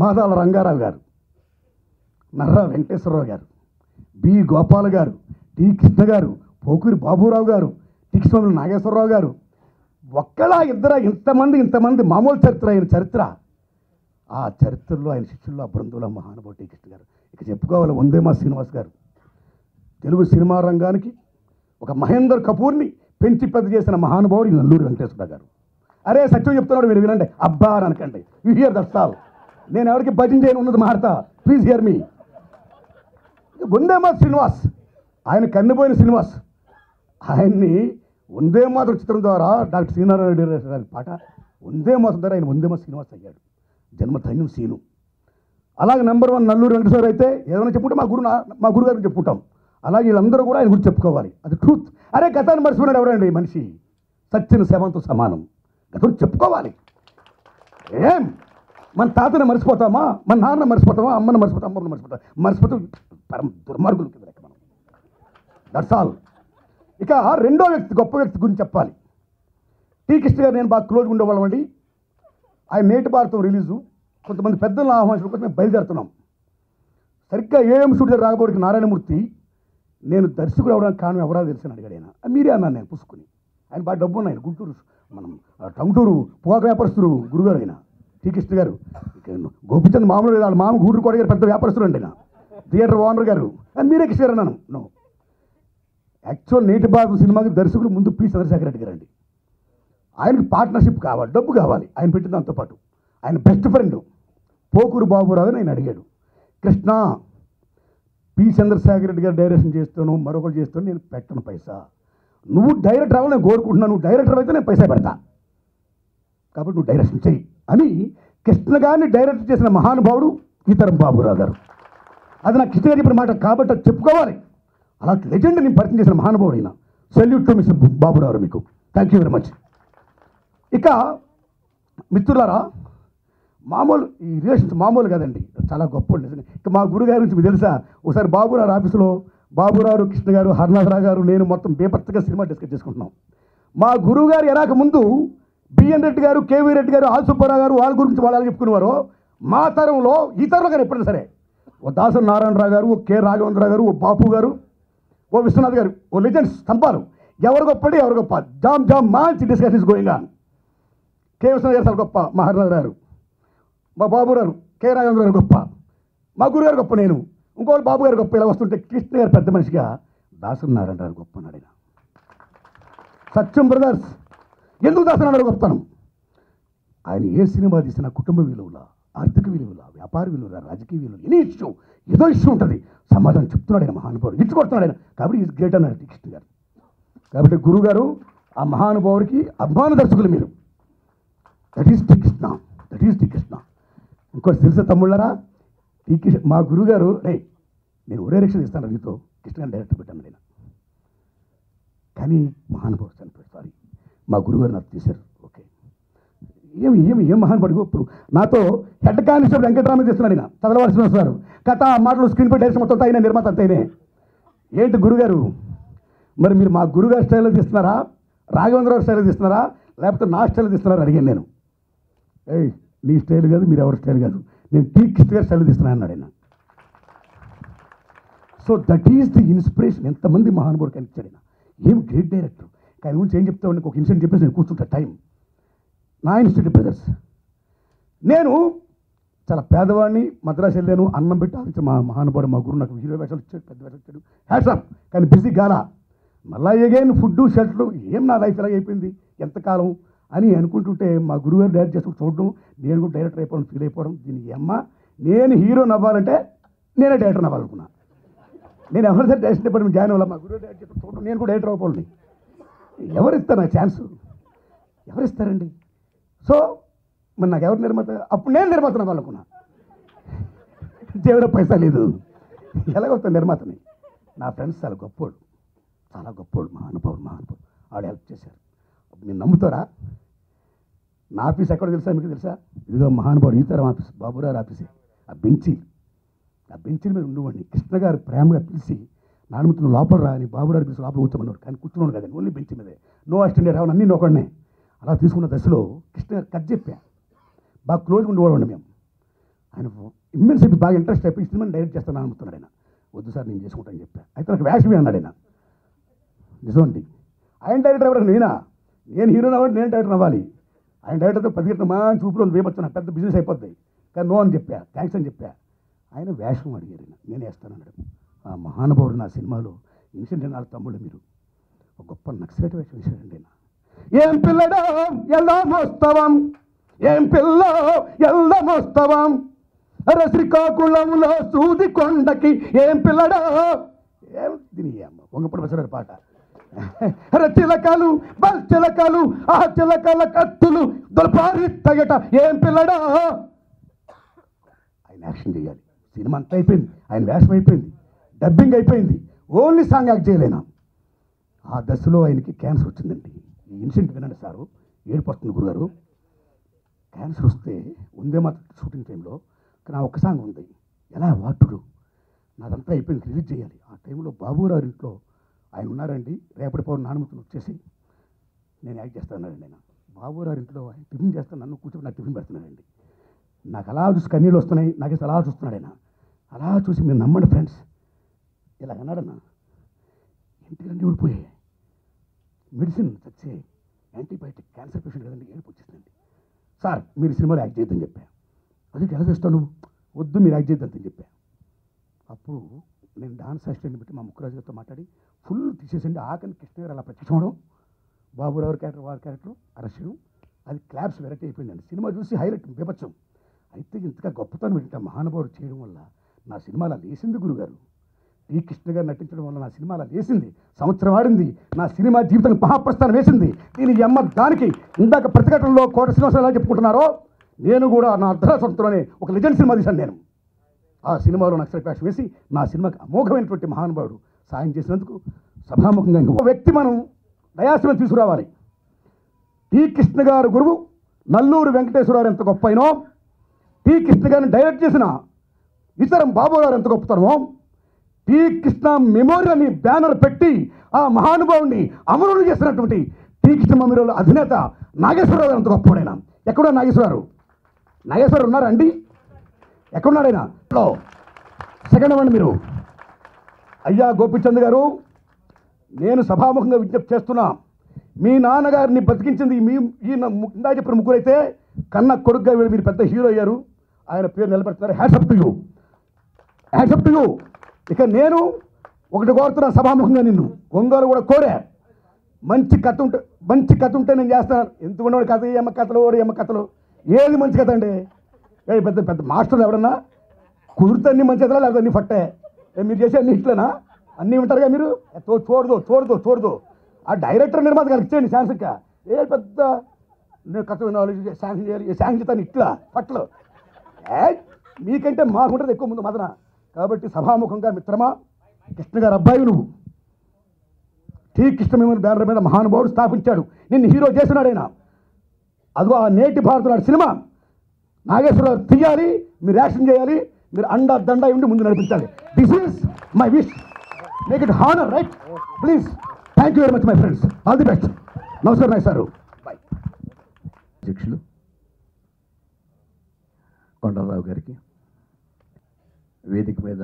మాదాల రంగారావు గారు, నర్రా వెంకటేశ్వరరావు గారు, బి గోపాల్ గారు, టి కృష్ణ గారు, పోకూరి బాబురావు గారు, టిక్స్వామి నాగేశ్వరరావు గారు. ఒక్కలా ఇద్దరా ఇంతమంది మామూలు చరిత్ర ఆయన చరిత్ర. ఆ చరిత్రలో ఆయన శిష్యుల్లో ఆ బృందంలో మహానుభావుడు టి కృష్ణ గారు. ఇక చెప్పుకోవాలి వందేమా శ్రీనివాస్ గారు. తెలుగు సినిమా రంగానికి ఒక మహేందర్ కపూర్ని పెంచి పెద్ద చేసిన మహానుభావుడు ఈ నల్లూరి వెంకటేశ్వర గారు. అరే సత్యం చెప్తున్నాడు మీరు వినండి, అబ్బా అని అనకండి. You here that's all. నేను ఎవరికి భజన చేయను ఉన్నది మాడతా, ప్లీజ్ హియర్ మీ. వందేమా శ్రీనివాస్, ఆయన కన్నుపోయిన శ్రీనివాస్, ఆయన్ని వందే మాతరం చిత్రం ద్వారా డాక్టర్ శ్రీనారాయణ రెడ్డి గారి పాట వందే మాతరం ద్వారా ఆయన వందేమా శ్రీనివాస్ అయ్యాడు. జన్మధన్యం సీను. అలాగే నెంబర్ 1 నల్లూరి వెంకటేశ్వర అయితే ఏదైనా చెప్పుకుంటే మా గురుగారిని చెప్పుకుంటాం. అలాగే వీళ్ళందరూ కూడా ఆయన గురించి చెప్పుకోవాలి. అది ట్రూత్. అరే గతాన్ని మర్చిపోయినాడు ఎవరండి మనిషి? సత్యన శవంతో సమానం. గతం చెప్పుకోవాలి. ఏం మన తాతని మర్చిపోతామా? మన నాన్న మర్చిపోతామా? అమ్మని మర్చిపోతాం, అమ్మని మర్చిపోతాం పరమ దుర్మార్గులు కింద లెక్క మనం. That's all. ఇక రెండో వ్యక్తి, గొప్ప వ్యక్తి గురించి చెప్పాలి. టి కృష్ణ గారు నేను బాగా క్లోజ్గా ఉండేవాళ్ళం అండి. ఆయన నేటి భారతం రిలీజు కొంతమంది పెద్దలను ఆహ్వానించడం కోసం మేము బయలుదేరుతున్నాం. సరిగ్గా ఏఎం స్టూడియో రాకపోవడానికి నారాయణమూర్తి నేను దర్శకుడు అవడానికి కారణం ఎవరో తెలిసిన అడిగాడు. ఆయన మీరే అన్నాను నేను పుసుకుని. ఆయన బాగా డబ్బు ఉన్నాయి. గుంటూరు మనం టంగుటూరు పొగాకు వ్యాపారస్తులు గురుగారు ఆయన టి కృష్ణ గారు. గోపిచంద్ మామూలు వాళ్ళ మామ గూడూరు కోట గారు పెద్ద వ్యాపారస్తులు అండి. ఆయన థియేటర్ ఓనర్ గారు. మీరే కృష్ణ గారు అన్నాను. నో, యాక్చువల్ నేటి భారతం సినిమాకి దర్శకులు ముందు పి చంద్రశేఖర్ రెడ్డి గారు అండి. ఆయనకు పార్ట్నర్షిప్ కావాలి, డబ్బు కావాలి. ఆయన పెట్టిన దాంతోపాటు ఆయన బెస్ట్ ఫ్రెండ్ పోకూరు బాబురావు అని ఆయన అడిగాడు. కృష్ణ, పి చంద్రశేఖర్ రెడ్డి గారు డైరెక్షన్ చేస్తాను, మరొకరు చేస్తాను, నేను పెట్టను పైసా. నువ్వు డైరెక్టర్ అవ్వాలి నేను కోరుకుంటున్నాను. నువ్వు డైరెక్టర్ అయితే నేను పైసా పెడతా, కాబట్టి నువ్వు డైరెక్షన్ చెయ్యి అని కృష్ణ గారిని డైరెక్ట్ చేసిన మహానుభావుడు ఈతరం బాబురావు గారు. అది నాకు కృష్ణ గారు చెప్పిన మాట కాబట్టి అది చెప్పుకోవాలి. అలాంటి లెజెండ్ నేను పరిచయం చేసిన మహానుభావుడు అయినా. సెల్యూట్ టు మిస్టర్ బాబురావు మీకు. Thank you very much. ఇక మిత్రులారా, మామూలు ఈ రిలేషన్స్ మామూలు కదండి, చాలా గొప్ప. ఇక మా గురుగారి నుంచి మీకు తెలుసా, ఒకసారి బాబురావు ఆఫీసులో బాబురావు, కృష్ణ గారు, హరినాథరావు గారు, నేను మొత్తం బేపర్తగా సినిమా డిస్కస్ చేసుకుంటున్నాం. మా గురువు గారు ఎలాగ ముందు బిఎన్ రెడ్డి గారు, కేవీ రెడ్డి గారు, ఆల్ సుబ్బారావు గారు వాళ్ళ గురించి వాళ్ళు చెప్పుకునేవారు. మా తరంలో ఈ తరంలో కానీ ఎప్పుడైనా సరే ఓ దాసరి నారాయణరావు గారు, ఓ కె రాఘవేంద్రరావు గారు, ఓ బాపు గారు, ఓ విశ్వనాథ్ గారు, ఓ లెజెండ్స్ స్తంభాలు. ఎవరు గొప్పడి ఎవరు గొప్ప, జామ్ మంచి discussion is going on. K Viswanath garu చాలా గొప్ప, మా హరినాథ్ గారు, మా బాబు గారు, కె రాఘవేంద్ర గారు గొప్ప, మా గురుగారు గొప్ప, నేను ఇంకోటి బాబు గారు గొప్ప. ఇలా వస్తుంటే కృష్ణ గారు పెద్ద మనిషిగా దాసరి నారాయణరావు గొప్ప అన్నాడు ఆయన. సత్యం బ్రదర్స్ ఎందుకు దాసరి నారాయణ గొప్పతనం? ఆయన ఏ సినిమా తీసినా కుటుంబ విలువల, ఆర్థిక విలువల, వ్యాపార విలువల, రాజకీయ విలువలు, ఎనీ ఇష్యూ ఏదో ఇష్యూ ఉంటుంది, సమాధానం చెప్తున్నాడు ఆయన మహానుభావుడు, ఇచ్చుకొడుతున్నాడు ఆయన. కాబట్టి ఈజ్ గ్రేట్ అన్నాడు కృష్ణ గారు. కాబట్టి గురుగారు ఆ మహానుభావుడికి అభిమాన దర్శకులు మీరు. That is T Krishna, that is T Krishna. ఇంకోటి తెలుసా తమ్ముళ్ళారా, టి కృష్ణ మా గురుగారు, రే నేను ఒరే రక్షణ ఇస్తాను నీతో, కృష్ణ గారిని డైరెక్టర్ పెట్టాను నేను. కానీ మహానుభావుడు చనిపోయాడు. సారీ, మా గురుగారు నాకు తీశారు. ఓకే, ఏం మహానుభావుడు. ఇప్పుడు నాతో హెడ్ కానిస్టేబుల్ వెంకటరామ చేస్తున్నాడు ఆయన, చదవలసిన వస్తున్నారు. కథ మాటలు స్క్రీన్ పై డైరెక్షన్ మొత్తం అయినా, నిర్మాత అంతైనే. ఏంటి గురుగారు, మరి మీరు మా గురుగారు స్టైల్లో తీస్తున్నారా, రాఘవేంద్రరావు స్టైల్లో తీస్తున్నారా, లేకపోతే నా స్టైల్లో తీస్తున్నారా అడిగాను నేను. ఏయ్ నీ స్టైల్ కాదు, మీరు ఎవరి స్టైల్ కాదు, నేను టీ కృష్ణ గారి స్టైల్ తీస్తున్నాను అన్నాడు ఆయన. So that is the inspiration. ఎంతమంది మహానుభావుడు కనిపించాడు ఆయన. ఏం గ్రేట్ డైరెక్టర్. ఆయన గురించి ఏం చెప్తామండి, ఒక ఇన్సిడెంట్ చెప్పేసి నేను కూర్చుంటా టైం. నా ఇన్స్టిట్యూట్ బ్రదర్స్, నేను చాలా పేదవాడిని, మద్రాసు వెళ్ళాను, అన్నం పెట్టి ఆలోచించి మా మహానుభావుడు మా గురువు నాకు హీరో వేషాలు ఇచ్చాడు, పెద్ద వేషాలు ఇచ్చాడు, హ్యాట్సాప్. కానీ బిజీ గాలా మళ్ళా ఎగైన్ ఫుడ్ షెల్టర్, ఏం నా లైఫ్ ఎలాగ అయిపోయింది ఎంతకాలం అని అనుకుంటుంటే మా గురువుగారు డైరెక్ట్ చేసుకుని చూడడం, నేను కూడా డైరెక్టర్ అయిపోవడం, ఫీల్ అయిపోవడం. దీనికి అమ్మ నేను హీరో నవ్వాలంటే నేనే డైరెక్టర్ నవ్వాలనుకున్నా. నేను ఎవరిసరి డైరెక్షన్ డిపార్ట్మెంట్ జాయిన్ అవ్వాలి, మా గురువు డైరెక్ట్ చేసుకుని చూడడం, నేను కూడా డైరెక్టర్ అవ్వాలి. ఎవరిస్తారు నాకు ఛాన్స్? ఎవరిస్తారండి? సో మరి నాకు ఎవరు నిర్మాత? అప్పుడు నేను నిర్మాత నవ్వాలనుకున్నా. జేబులో పైసా లేదు. ఎలాగవుతాను నిర్మాతని. నా ఫ్రెండ్స్ చాలా గొప్పోడు, చాలా గొప్పోడు, మహానుభావుడు. ఆవిడ హెల్ప్ చేశారు. మీరు నమ్ముతారా? నా ఆఫీస్ ఎక్కడ తెలుసా మీకు? తెలుసా? ఇదిగో మహానుభావుడు ఈతరం ఆఫీస్, బాబురావు ఆఫీసే. ఆ బెంచీల మీద ఉండేవాడిని. కృష్ణ గారు ప్రేమగా పిలిచి నానుమతులు లోపల రాని బాబురావు పిలిచి లోపల కూర్చోమన్నారు. కానీ కూర్చున్నాడు కదండి, ఓన్లీ బెంచ్ మీదే. నో అసిస్టెంట్ రావని అన్నీ నోకడనే. అలా తీసుకున్న దశలో కృష్ణ గారు కథ చెప్పా. బాగా క్లోజ్గా ఉండేవాడు మేము. ఆయన ఇమ్మెన్సిటీ బాగా ఇంట్రెస్ట్ అయిపోయి సినిమాని డైరెక్ట్ చేస్తాను అనుకుంటున్నాడు ఆయన. వద్దు సార్ నేను చేసుకుంటాను చెప్పా. అయితే నాకు వేషమే అన్నాడు ఆయన. నిజమండి. ఆయన డైరెక్టర్ ఎవరు? నేను హీరోని అవ్వాలి, నేను డైరెక్టర్ అవ్వాలి. ఆయన డైరెక్టర్తో ప్రతిగట్టిన మంచి ఊపిలో వేయవచ్చు, పెద్ద బిజినెస్ అయిపోద్ది. కానీ నో అని చెప్పా, థ్యాంక్స్ అని చెప్పా. ఆయన వేషం అడిగారు, నేను వేస్తాను అన్నాడు. ఆ మహానుభావుడు నా సినిమాలో ఇన్సిడెంట్ నాలుగు తమ్ముళ్ళు మీరు ఒక గొప్ప నక్సలైట్ వేషం వేశాడండి ఆయన. ఏం పిల్లడో ఎలా మోస్తవం, ఏం పిల్లో ఎలా మోస్తవం, అరే శ్రీకాకుళంలో సూది కొండకి ఏం పిల్లడో. ఏం దీని అమ్మ వంగపడి బసరారు పాట. అరే చిలకలు బల్ చిలకలు, ఆ చిలకల కత్తులు దొరపారి తగట ఏం పిల్లడో. ఆయన యాక్షన్ చేయాలి. సినిమా అంతా అయిపోయింది, ఆయన వేషం అయిపోయింది, డబ్బింగ్ అయిపోయింది, ఓన్లీ సాంగ్ యాక్ట్ చేయలేనా. ఆ దశలో ఆయనకి క్యాన్సర్ వచ్చిందండి. ఈ ఇన్సిడెంట్ వినండి సారు, ఏడుపు వస్తుంది గురుగారు. క్యాన్సర్ వస్తే ఉందే మాత్రం షూటింగ్ టైంలో నా ఒక్క సాంగ్ ఉంది, ఎలా వాటుడు, నాదంతా అయిపోయింది, రిలీజ్ చేయాలి. ఆ టైంలో బాబురావు ఇంట్లో ఆయన ఉన్నారండి. రేపటి పౌరు నానుమతులు వచ్చేసి నేను యాక్ట్ చేస్తానండి. ఆయన బాబురావు ఇంట్లో ఆయన టిఫిన్ చేస్తాను, నన్ను కూర్చొని నాకు టిఫిన్ పెడుతున్నానండి. నాకు అలా చూసి కన్నీళ్ళు వస్తున్నాయి, నాకేసి అలా చూస్తున్నాడు ఆయన. అలా చూసి మీరు నమ్మండి ఫ్రెండ్స్, ఇలా అన్నాడన్నా. ఇంటికన్నీ ఊడిపోయాయి, మెడిసిన్ చచ్చే, యాంటీబయాటిక్, క్యాన్సర్ పేషెంట్ కదండి, ఏడుపు వచ్చేసిందండి. సార్ మీరు సినిమాలో యాక్ట్ చేయొద్దని చెప్పా. అది ఎలా చేస్తాను, వద్దు మీరు యాక్ట్ చేయొద్దని చెప్పా. అప్పుడు నేను డాన్స్ అసిస్టెంట్ పెట్టి మా ముక్కురాజు గారితో మాట్లాడి ఫుల్ తీసేసండి. ఆకని కృష్ణ గారు అలా ప్రత్యక్షం బాబురావు క్యారెక్టర్, వారి క్యారెక్టర్ అరెస్ట్ చేయడం, అది క్లాప్స్ వెరైటీ అయిపోయిందండి. సినిమా చూసి హైలైట్ బీభత్సం. అయితే ఇంతగా గొప్పతనం ఏంటంటే మహానుభావుడు చేయడం వల్ల నా సినిమా అలా లేసింది గురుగారు. టీ కృష్ణ గారు నటించడం వల్ల నా సినిమా అలా లేసింది, సంవత్సరం ఆడింది, నా సినిమా జీవితానికి మహాప్రస్థానం వేసింది. దీని అమ్మ దానికి ఇందాక ప్రతిఘటనలో కోట శ్రీనివాసరావు ఎలా చెప్పుకుంటున్నారో, నేను కూడా నా అర్ధరాసంతలోనే ఒక లెజెండ్ సినిమా తీశాను నేను. ఆ సినిమాలో నక్సలైట్ వేషం వేసి నా సినిమాకి అమోఘమైనటువంటి మహానుభావుడు సాయం చేసినందుకు సభాముఖంగా ఇంకో వ్యక్తి మనం దయాశనం తీసుకురావాలి. టీ కృష్ణ గారు గురువు నల్లూరు వెంకటేశ్వరరావు ఎంత గొప్ప అయినో, టీ కృష్ణ గారిని డైరెక్ట్ చేసిన ఇతరం బాబురావు ఎంత గొప్పతనమో, టీ కృష్ణ మెమోరియల్ అని బ్యానర్ పెట్టి ఆ మహానుభావుడిని అమరులు చేసినటువంటి టీ కృష్ణ మెమోరియల్ అధినేత నాగేశ్వరరావు గారు ఎంత గొప్పవాడైనా. ఎక్కడో నాగేశ్వరరావు ఉన్నారా అండి? ఎక్కడున్నాడైనా? సెకండ్ అవ్వండి మీరు. అయ్యా గోపిచంద్ గారు, నేను సభాముఖంగా విజ్ఞప్తి చేస్తున్నా, మీ నాన్నగారిని బతికించింది ఇందా చెప్పిన ముగ్గురైతే కన్న కొడుకుగా మీరు పెద్ద హీరో అయ్యారు, ఆయన పేరు నిలబెడుతున్నారు. Hats up to you. ఇక నేను ఒకటి కోరుతున్నా సభాముఖంగా, నిన్ను ఒంగోలు కూడా కోరా, మంచి కథ ఉంటే నేను చేస్తాను. ఎందుకున్నాడు కథ, ఏమ కథలు ఏది మంచి కథ అండి? పెద్ద పెద్ద మాస్టర్లు ఎవరన్నా కుదిరితే అన్ని మంచి కథలా, లేకపోతే అన్ని ఫట్టే. మీరు చేసే అన్ని ఇట్లనా? అన్నీ ఉంటారుగా మీరు. చూడదు ఆ డైరెక్టర్ నిర్మాత గారికి ఇచ్చేయండి శాంసంగా. పెద్ద నేను కథ శాంక్షన్ చేయాలి, శాంక్షన్ చేస్తాను ఇట్లా పట్లు. మీకంటే మాకుంటుంది ఎక్కువ ముందు మదన. కాబట్టి సభాముఖంగా మిత్రమా, కృష్ణ గారు అబ్బాయి నువ్వు, టీ కృష్ణ మెమోరియల్ బ్యానర్ మీద మహానుభావుడు స్థాపించాడు, నిన్ను హీరో చేస్తున్నాడు ఆయన. అదిగో ఆ నేటి భారతుడు సినిమా నాగేశ్వరరావు తీయాలి, మీరు యాక్షన్ చేయాలి, మీరు దండ ఉండి ముందు నడిపించాలి. This is my wish, make it honour, right? Please, thank you very much my friends, all the best. నమస్కారం నాయ్ సారు, బాయ్. అధ్యక్షులు కొండలరావు గారికి, వేదిక మీద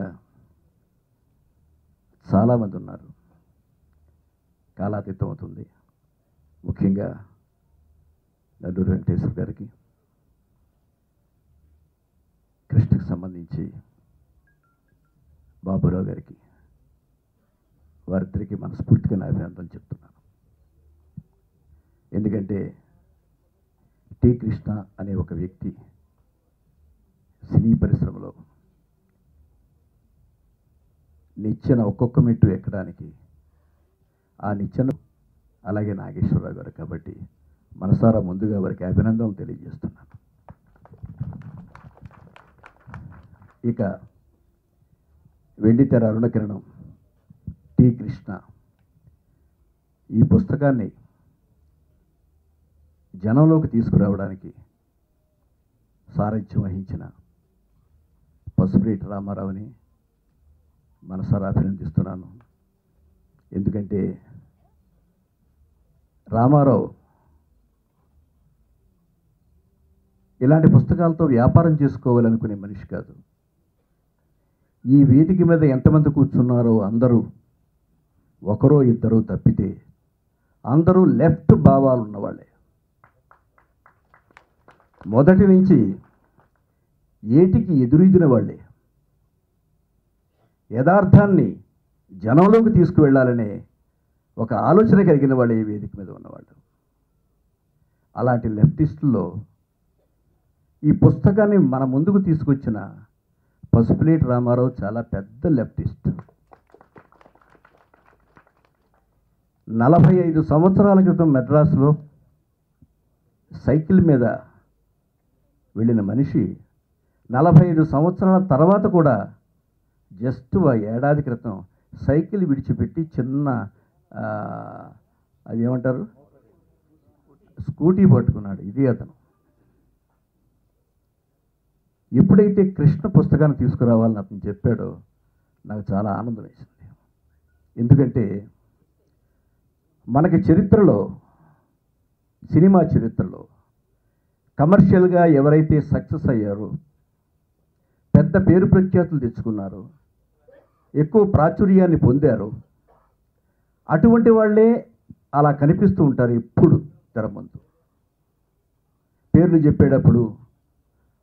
చాలామంది ఉన్నారు, కాలాతీతం అవుతుంది. ముఖ్యంగా నల్లూరు వెంకటేశ్వర గారికి, కృష్ణకు సంబంధించి బాబురావు గారికి, వారిద్దరికీ మనస్ఫూర్తిగా నా అభినందనలు చెప్తున్నాను. ఎందుకంటే టీ కృష్ణ అనే ఒక వ్యక్తి సినీ పరిశ్రమలో నిచ్చెన ఒక్కొక్క మెట్టు ఎక్కడానికి ఆ నిచ్చెన అలాగే నాగేశ్వరరావు గారు. కాబట్టి మనసారా ముందుగా వారికి అభినందనలు తెలియజేస్తున్నాను. ఇక వెండితెర అరుణకిరణం టి కృష్ణ ఈ పుస్తకాన్ని జనంలోకి తీసుకురావడానికి సారథ్యం వహించిన పసుపులేటి రామారావుని మనసారా అభినందిస్తున్నాను. ఎందుకంటే రామారావు ఇలాంటి పుస్తకాలతో వ్యాపారం చేసుకోవాలనుకునే మనిషి కాదు. ఈ వేదిక మీద ఎంతమంది కూర్చున్నారో అందరూ ఒకరో ఇద్దరు తప్పితే అందరూ లెఫ్ట్ భావాలు ఉన్నవాళ్ళే. మొదటి నుంచి ఏటికి ఎదురీదిన వాళ్ళే. యథార్థాన్ని జనంలోకి తీసుకువెళ్ళాలనే ఒక ఆలోచన కలిగిన వాళ్ళే ఈ వేదిక మీద ఉన్నవాళ్ళు. అలాంటి లెఫ్టిస్టుల్లో ఈ పుస్తకాన్ని మన ముందుకు తీసుకొచ్చిన పసుపులేటి రామారావు చాలా పెద్ద లెఫ్టిస్ట్. 45 సంవత్సరాల క్రితం మెడ్రాస్లో సైకిల్ మీద వెళ్ళిన మనిషి 45 సంవత్సరాల తర్వాత కూడా జస్ట్ ఏడాది క్రితం సైకిల్ విడిచిపెట్టి చిన్న అది ఏమంటారు స్కూటీ పట్టుకున్నాడు. ఇది అతను. ఎప్పుడైతే కృష్ణ పుస్తకాన్ని తీసుకురావాలని అతను చెప్పాడో నాకు చాలా ఆనందం వేసింది. ఎందుకంటే మనకి చరిత్రలో, సినిమా చరిత్రలో కమర్షియల్గా ఎవరైతే సక్సెస్ అయ్యారో, పెద్ద పేరు ప్రఖ్యాతులు తెచ్చుకున్నారో, ఎక్కువ ప్రాచుర్యాన్ని పొందారో అటువంటి వాళ్ళే అలా కనిపిస్తూ ఉంటారు ఎప్పుడు తెర ముందు. పేర్లు చెప్పేటప్పుడు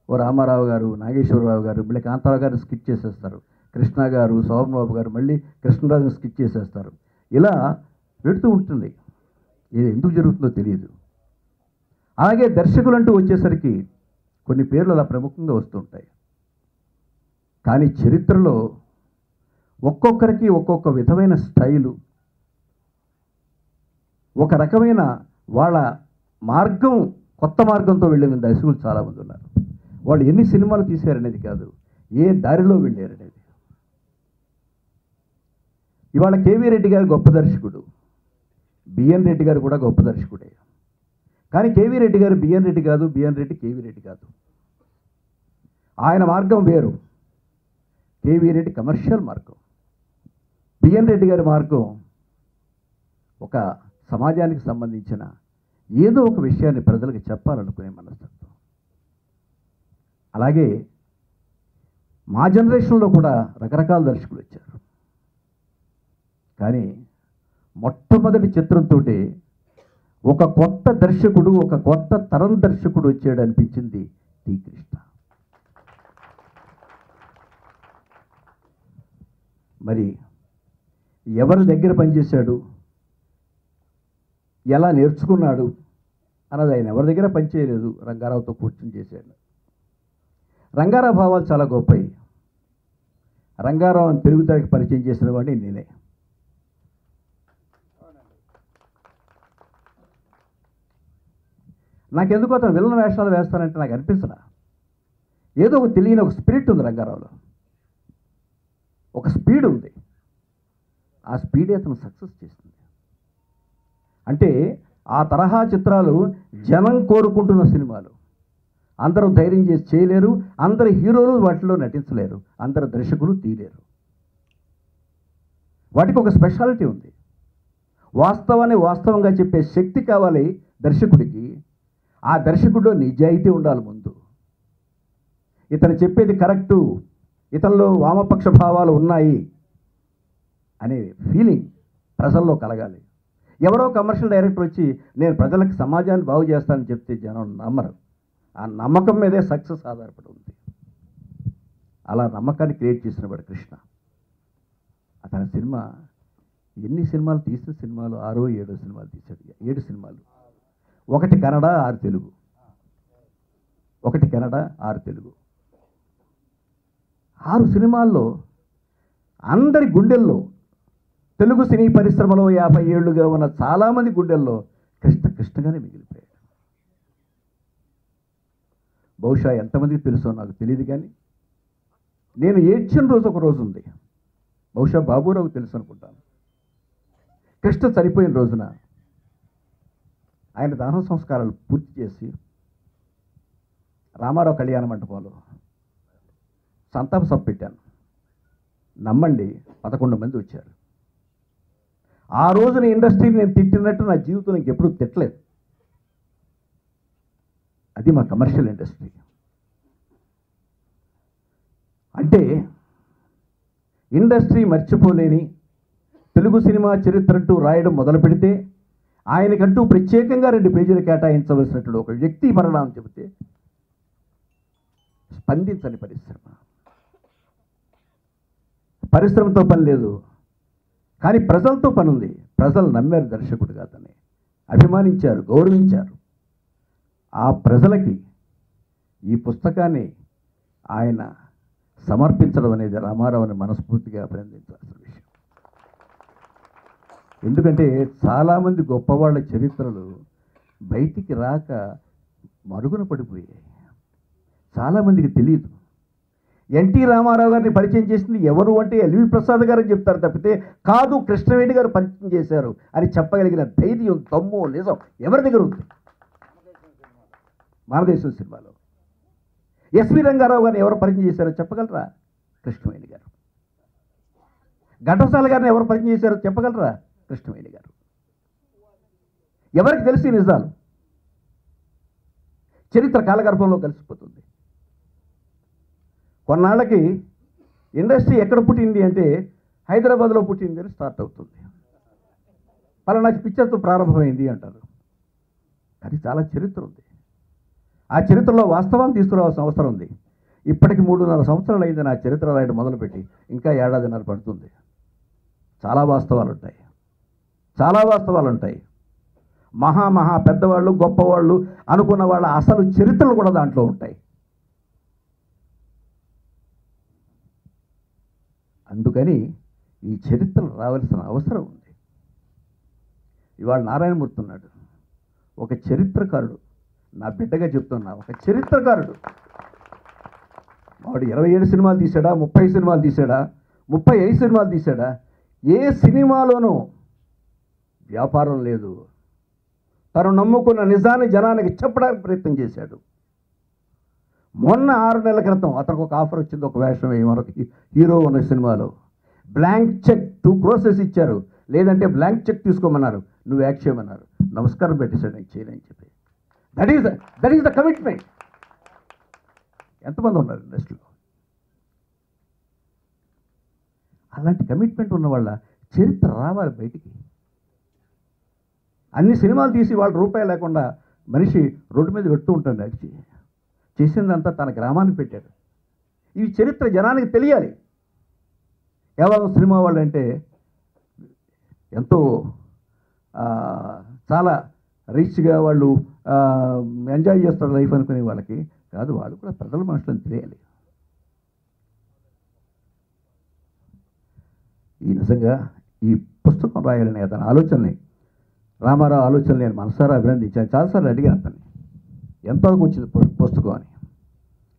ఓ రామారావు గారు, నాగేశ్వరరావు గారు, మళ్ళీ కాంతారావు గారు స్కిట్ చేసేస్తారు. కృష్ణ గారు, శోభన్ గారు మళ్ళీ కృష్ణరాజుని స్కిట్ చేసేస్తారు. ఇలా పెడుతూ ఉంటుంది. ఇది ఎందుకు జరుగుతుందో తెలియదు. అలాగే దర్శకులంటూ వచ్చేసరికి కొన్ని పేర్లు అలా ప్రముఖంగా వస్తుంటాయి. కానీ చరిత్రలో ఒక్కొక్కరికి ఒక్కొక్క విధమైన స్టైలు, ఒక రకమైన వాళ్ళ మార్గం, కొత్త మార్గంతో వెళ్ళిన దర్శకులు చాలామంది ఉన్నారు. వాళ్ళు ఎన్ని సినిమాలు తీశారనేది కాదు, ఏ దారిలో వెళ్ళారనేది. ఇవాళ కేవీ రెడ్డి గారు గొప్ప దర్శకుడు, బిఎన్ రెడ్డి గారు కూడా గొప్ప దర్శకుడే. కానీ కేవీ రెడ్డి గారు బిఎన్ రెడ్డి కాదు, బిఎన్ రెడ్డి కేవీ రెడ్డి కాదు. ఆయన మార్గం వేరు. కేవీ రెడ్డి కమర్షియల్ మార్గం, బిఎన్ రెడ్డి గారి మార్గం ఒక సమాజానికి సంబంధించిన ఏదో ఒక విషయాన్ని ప్రజలకు చెప్పాలనుకునే మనస్తత్వం. అలాగే మా జనరేషన్లో కూడా రకరకాల దర్శకులు వచ్చారు. కానీ మొట్టమొదటి చిత్రంతో ఒక కొత్త దర్శకుడు, ఒక కొత్త తరం దర్శకుడు వచ్చాడు అనిపించింది టి కృష్ణ. మరి ఎవరి దగ్గర పనిచేశాడు, ఎలా నేర్చుకున్నాడు అన్నది ఆయన ఎవరి దగ్గర పనిచేయలేదు, రంగారావుతో కూర్చొని చేశాడు. రంగారావు భావాలు చాలా గొప్పవి. రంగారావుని తెలుగు తెరకి పరిచయం చేసిన వాడిని నేనే. నాకెందుకు అతను విలన్ వేషాలు వేస్తానంటే నాకు అనిపించలా. ఏదో ఒక తెలియని ఒక స్పిరిట్ ఉంది రంగారావులో, ఒక స్పీడ్ ఉంది. ఆ స్పీడే అతను సక్సెస్ చేస్తుంది. అంటే ఆ తరహా చిత్రాలు జనం కోరుకుంటున్న సినిమాలు. అందరూ ధైర్యం చేసి చేయలేరు, అందరు హీరోలు వాటిలో నటించలేరు, అందరు దర్శకులు తీయలేరు. వాటికి ఒక స్పెషాలిటీ ఉంది. వాస్తవాన్ని వాస్తవంగా చెప్పే శక్తి కావాలి దర్శకుడికి. ఆ దర్శకుడిలో నిజాయితీ ఉండాలి ముందు. ఇతను చెప్పేది కరెక్టు, ఇతనిలో వామపక్ష భావాలు ఉన్నాయి అనే ఫీలింగ్ ప్రజల్లో కలగాలి. ఎవరో కమర్షియల్ డైరెక్టర్ వచ్చి నేను ప్రజలకు సమాజాన్ని బాగు చేస్తానని చెప్తే జనం నమ్మరు. ఆ నమ్మకం మీదే సక్సెస్ ఆధారపడి ఉంది. అలా నమ్మకాన్ని క్రియేట్ చేసినవాడు కృష్ణ. అతని సినిమా ఎన్ని సినిమాలు తీసిన సినిమాలు 6-7 సినిమాలు తీశాడు. 7 సినిమాలు. 1 కన్నడ 6 తెలుగు, 1 కన్నడ 6 తెలుగు. 6 సినిమాల్లో అందరి గుండెల్లో, తెలుగు సినీ పరిశ్రమలో 50 ఏళ్లుగా ఉన్న చాలామంది గుండెల్లో కృష్ణగానే మిగిలిపోయాడు. బహుశా ఎంతమందికి తెలుసో నాకు తెలియదు, కానీ నేను ఏడ్చిన రోజు ఒక రోజు ఉంది. బహుశా బాబురావు తెలుసు అనుకుంటాను. కృష్ణ చనిపోయిన రోజున ఆయన దహన సంస్కారాలు పూర్తి చేసి రామారావు కళ్యాణ మండపంలో సంతాప సభ పెట్టాను. నమ్మండి, 11 మంది వచ్చారు. ఆ రోజున ఇండస్ట్రీని నేను తిట్టినట్టు నా జీవితంలో ఇంకెప్పుడు తిట్టలేదు. అది మా కమర్షియల్ ఇండస్ట్రీ. అంటే ఇండస్ట్రీ మర్చిపోలేని తెలుగు సినిమా చరిత్ర అంటూ రాయడం మొదలు పెడితే ఆయనకంటూ ప్రత్యేకంగా 2 పేజీలు కేటాయించవలసినటువంటి ఒక వ్యక్తి మరణం చెబితే స్పందించని పరిశ్రమతో పని లేదు, కానీ ప్రజలతో పని ఉంది. ప్రజలు నమ్మారు దర్శకుడిగా, అతన్ని అభిమానించారు, గౌరవించారు. ఆ ప్రజలకి ఈ పుస్తకాన్ని ఆయన సమర్పించడం అనేది రామారావుని మనస్ఫూర్తిగా అభినందించాల్సిన విషయం. ఎందుకంటే చాలామంది గొప్పవాళ్ళ చరిత్రలు బయటికి రాక మరుగున పడిపోయాయి. చాలామందికి తెలియదు. ఎన్టీ రామారావు గారిని పరిచయం చేసింది ఎవరు అంటే ఎల్వి ప్రసాద్ గారు అని చెప్తారు తప్పితే కాదు కృష్ణవేణి గారు పరిచయం చేశారు అని చెప్పగలిగిన ధైర్యం, దమ్ము, నిజం ఎవరి దగ్గర ఉంది? మనదేశం సినిమాలో. ఎస్వి రంగారావు గారిని ఎవరు పరిచయం చేశారో చెప్పగలరా? కృష్ణవేణి గారు. ఘంటసాల గారిని ఎవరు పరిచయం చేశారో చెప్పగలరా? కృష్ణవేణి గారు. ఎవరికి తెలిసి నిజాలు? చరిత్ర కాలగర్భంలో కలిసిపోతుంది. కొన్నాళ్ళకి ఇండస్ట్రీ ఎక్కడ పుట్టింది అంటే హైదరాబాద్లో పుట్టింది అని స్టార్ట్ అవుతుంది. పలానా పిక్చర్తో ప్రారంభమైంది అంటారు. అది చాలా చరిత్ర ఉంది. ఆ చరిత్రలో వాస్తవాలు తీసుకురావాల్సిన అవసరం ఉంది. ఇప్పటికి 3.5 సంవత్సరాలు అయింది నా చరిత్ర రాయడం మొదలుపెట్టి. ఇంకా 1.5 ఏడాది పడుతుంది. చాలా వాస్తవాలు ఉంటాయి, చాలా వాస్తవాలు ఉంటాయి. మహా పెద్దవాళ్ళు, గొప్పవాళ్ళు అనుకున్న వాళ్ళ అసలు చరిత్రలు కూడా దాంట్లో ఉంటాయి. అందుకని ఈ చరిత్రలు రావాల్సిన అవసరం ఉంది. ఇవాళ నారాయణమూర్తి ఉన్నాడు, ఒక చరిత్రకారుడు. నా బిడ్డగా చెప్తున్నా, ఒక చరిత్రకారుడు. వాడు 27 సినిమాలు తీశాడా, 30 సినిమాలు తీశాడా, 35 సినిమాలు తీశాడా? ఏ సినిమాలోనూ వ్యాపారం లేదు. తను నమ్ముకున్న నిజాన్ని జనానికి చెప్పడానికి ప్రయత్నం చేశాడు. మొన్న 6 నెలల క్రితం అతనికి ఒక ఆఫర్ వచ్చింది, ఒక వేషం మరొక హీరో ఉన్న సినిమాలో. బ్లాంక్ చెక్ 2 crores ఇచ్చారు. లేదంటే బ్లాంక్ చెక్ తీసుకోమన్నారు, నువ్వు యాక్ట్ చేయమన్నారు. నమస్కారం పెట్టేశాడు, నేను చేయనని చెప్పి. That is the commitment. ఎంతమంది ఉన్నారు ఇండస్ట్రీలో? అలాంటి కమిట్మెంట్ ఉన్న వాళ్ళ చరిత్ర రావాలి బయటికి. అన్ని సినిమాలు తీసి వాళ్ళ రూపాయి లేకుండా మనిషి రోడ్డు మీద పెడుతూ ఉంటాడు. నడిచి చేసిందంతా తన గ్రామానికి పెట్టాడు. ఇవి చరిత్ర జనానికి తెలియాలి. కేవలం సినిమా వాళ్ళు అంటే ఎంతో చాలా రిచ్గా వాళ్ళు ఎంజాయ్ చేస్తారు లైఫ్ అనుకునే వాళ్ళకి కాదు. వాళ్ళు కూడా ప్రజల మనుషులను తెలియాలి. ఈ నిజంగా ఈ పుస్తకం రాయాలనే అతని ఆలోచనని, రామారావు ఆలోచనలు నేను మనసారా అభినందించాను. చాలాసార్లు అడిగాను అతన్ని, ఎంతవరకు వచ్చింది పుస్తకం అని,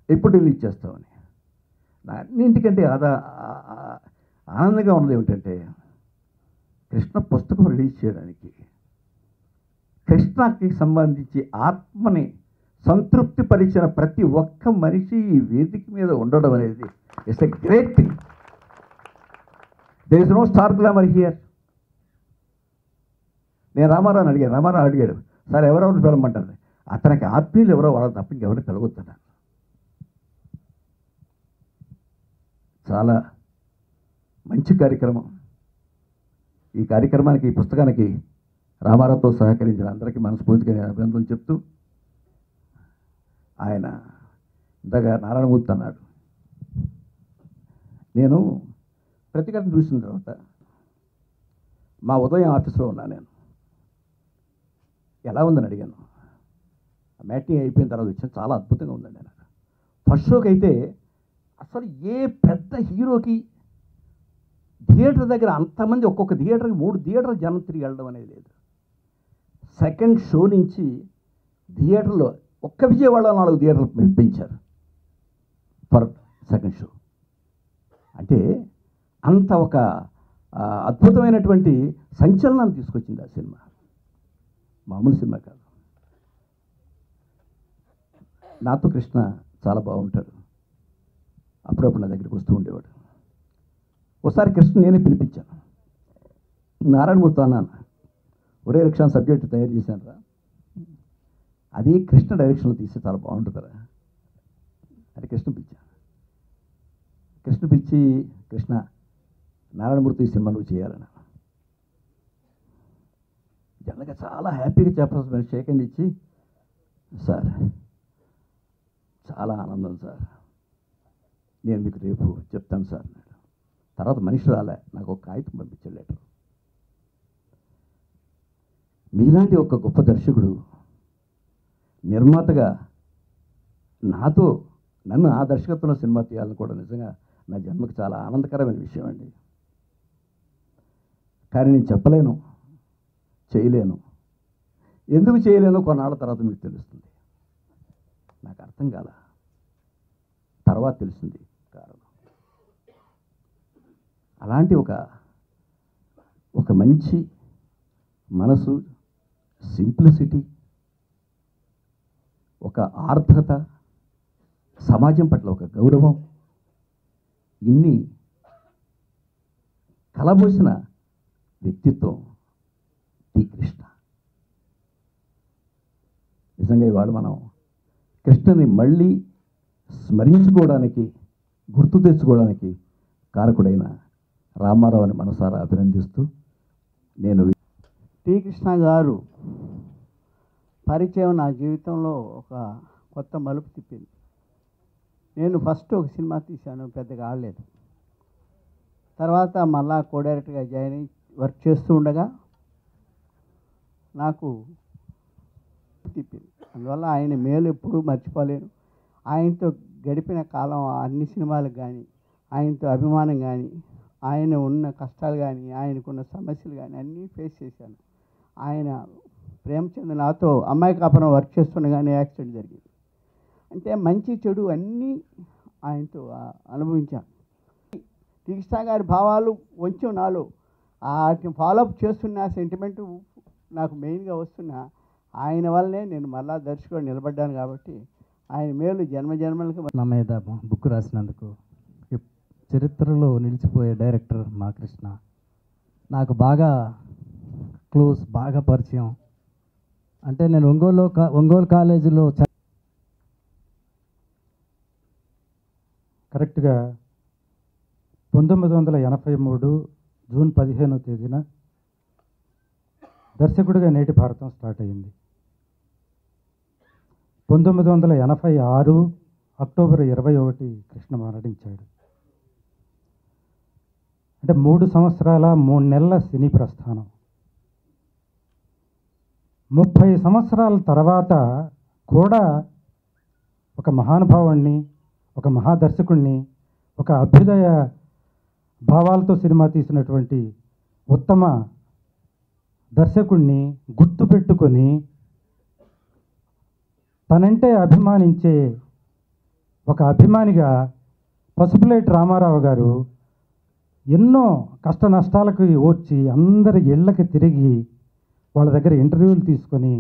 ఎప్పుడు రిలీజ్ చేస్తామని. నా అన్నింటికంటే ఆనందంగా ఉన్నది ఏమిటంటే కృష్ణ పుస్తకం రిలీజ్ చేయడానికి కృష్ణకి సంబంధించి ఆత్మని సంతృప్తిపరిచిన ప్రతి ఒక్క మనిషి ఈ వేదిక మీద ఉండడం అనేది it's a great thing. There is no star glamour here. నేను రామారావుని అడిగాను, రామారావు అడిగాడు, సార్ ఎవరెవరిని పిలవమంటారు? అతనికి ఆత్మీయులు ఎవరో వాళ్ళ తప్ప ఇంకెవరిని పిలవద్దా? చాలా మంచి కార్యక్రమం. ఈ కార్యక్రమానికి, ఈ పుస్తకానికి రామారావుతో సహకరించిన అందరికీ మనస్ఫూర్తిగా నేను అభినందనలు చెప్తూ, ఆయన ఇందాక నారాయణమూర్తి అన్నాడు, నేను ప్రతిఘటన చూసిన తర్వాత మా ఉదయం ఆఫీస్లో ఉన్నా. నేను ఎలా ఉందని అడిగాను. మ్యాటింగ్ అయిపోయిన తర్వాత వచ్చాను, చాలా అద్భుతంగా ఉందండి నాకు. ఫస్ట్ షోకి అయితే అసలు ఏ పెద్ద హీరోకి థియేటర్ దగ్గర అంతమంది, ఒక్కొక్క థియేటర్కి 3 థియేటర్లు జనం తిరిగి వెళ్ళడం అనేది లేదు. సెకండ్ షో నుంచి థియేటర్లో ఒక్క విజయవాడలో 4 థియేటర్లు పెంచారు ఫర్ సెకండ్ షో. అంటే అంత ఒక అద్భుతమైనటువంటి సంచలనాన్ని తీసుకొచ్చింది ఆ సినిమా. మామూలు సినిమా కాదు. నాతో కృష్ణ చాలా బాగుంటాడు. అప్పుడప్పుడు నా దగ్గరికి వస్తూ ఉండేవాడు. ఒకసారి కృష్ణ నేనే పిలిపించాను. నారాయణమూర్తి అన్నాను, ఒరే రిక్షా సబ్జెక్ట్ తయారు చేశాను రా, అది కృష్ణ డైరెక్షన్లో తీస్తే చాలా బాగుంటుందిరా అని కృష్ణ పిలిచాను. కృష్ణ పిలిచి, కృష్ణ నారాయణమూర్తి ఈ సినిమా నువ్వు చేయాలని. జనగా చాలా హ్యాపీగా చెప్పాల్సిన షేక్ హ్యాండ్ ఇచ్చి, సార్ చాలా ఆనందం సార్, నేను మీకు రేపు చెప్తాను సార్ అన్నాడు. తర్వాత మనిషి రాలే, నాకు ఒక కాగితం పంపించాడు లెటర్. మీలాంటి ఒక గొప్ప దర్శకుడు నిర్మాతగా నన్ను ఆ దర్శకత్వంలో సినిమా తీయాలని కూడా నిజంగా నా జన్మకు చాలా ఆనందకరమైన విషయం అండి. కానీ నేను చెప్పలేను, చేయలేను. ఎందుకు చేయలేను కొన్నాళ్ళ తర్వాత మీకు తెలుస్తుంది. నాకు అర్థం కాల, తర్వాత తెలిసింది కారణం. అలాంటి ఒక మంచి మనసు, సింప్లిసిటీ, ఒక ఆర్ద్రత, సమాజం పట్ల ఒక గౌరవం, ఇన్ని కలబోసిన వ్యక్తిత్వం టి కృష్ణ. నిజంగా ఇవాళ మనం కృష్ణని మళ్ళీ స్మరించుకోవడానికి, గుర్తు తెచ్చుకోవడానికి కారకుడైన రామారావుని మనసారా అభినందిస్తూ నేను టి కృష్ణ గారు పరిచయం నా జీవితంలో ఒక కొత్త మలుపు తిప్పింది. నేను ఫస్ట్ ఒక సినిమా తీశాను, పెద్దగా ఆడలేదు. తర్వాత మళ్ళా కో డైరెక్టర్గా జాయిన్ అయ్యి వర్క్ చేస్తూ ఉండగా నాకు తిప్పింది. అందువల్ల ఆయన మేలు ఎప్పుడూ మర్చిపోలేను. ఆయనతో గడిపిన కాలం, అన్ని సినిమాలకు కానీ, ఆయనతో అభిమానం కానీ, ఆయన ఉన్న కష్టాలు కానీ, ఆయనకున్న సమస్యలు కానీ అన్నీ ఫేస్ చేశాను. ఆయన ప్రేమచంద్ నాతో అమ్మాయి కాపురం వర్క్ చేస్తుండగానే యాక్సిడెంట్ జరిగింది. అంటే మంచి చెడు అన్నీ ఆయనతో అనుభవించాను. టి కృష్ణ గారి భావాలు కొంచెం నాలో వాటిని ఫాలోఅప్ చేస్తున్న సెంటిమెంటు నాకు మెయిన్గా వస్తున్నా ఆయన వల్లనే నేను మళ్ళా దర్శకుడు నిలబడ్డాను. కాబట్టి ఆయన మేలు జన్మజన్మలకి నా మీద బుక్ రాసినందుకు. చరిత్రలో నిలిచిపోయే డైరెక్టర్ మా కృష్ణ. నాకు బాగా క్లోజ్, బాగా పరిచయం. అంటే నేను ఒంగోలు కాలేజీలో కరెక్ట్గా 1983 జూన్ 15వ తేదీన దర్శకుడిగా నేటి భారతం స్టార్ట్ అయింది. 1986 అక్టోబర్ 21 కృష్ణ మరణించాడు. అంటే 3 సంవత్సరాల 3 నెలల సినీ ప్రస్థానం. 30 సంవత్సరాల తర్వాత కూడా ఒక మహానుభావుణ్ణి, ఒక మహాదర్శకుణ్ణి, ఒక అభ్యుదయ భావాలతో సినిమా తీసినటువంటి ఉత్తమ దర్శకుణ్ణి గుర్తుపెట్టుకొని తనంటే అభిమానించే ఒక అభిమానిగా పసుపులేటి రామారావు గారు ఎన్నో కష్ట నష్టాలకు ఓర్చి అందరి ఇళ్ళకి తిరిగి వాళ్ళ దగ్గర ఇంటర్వ్యూలు తీసుకొని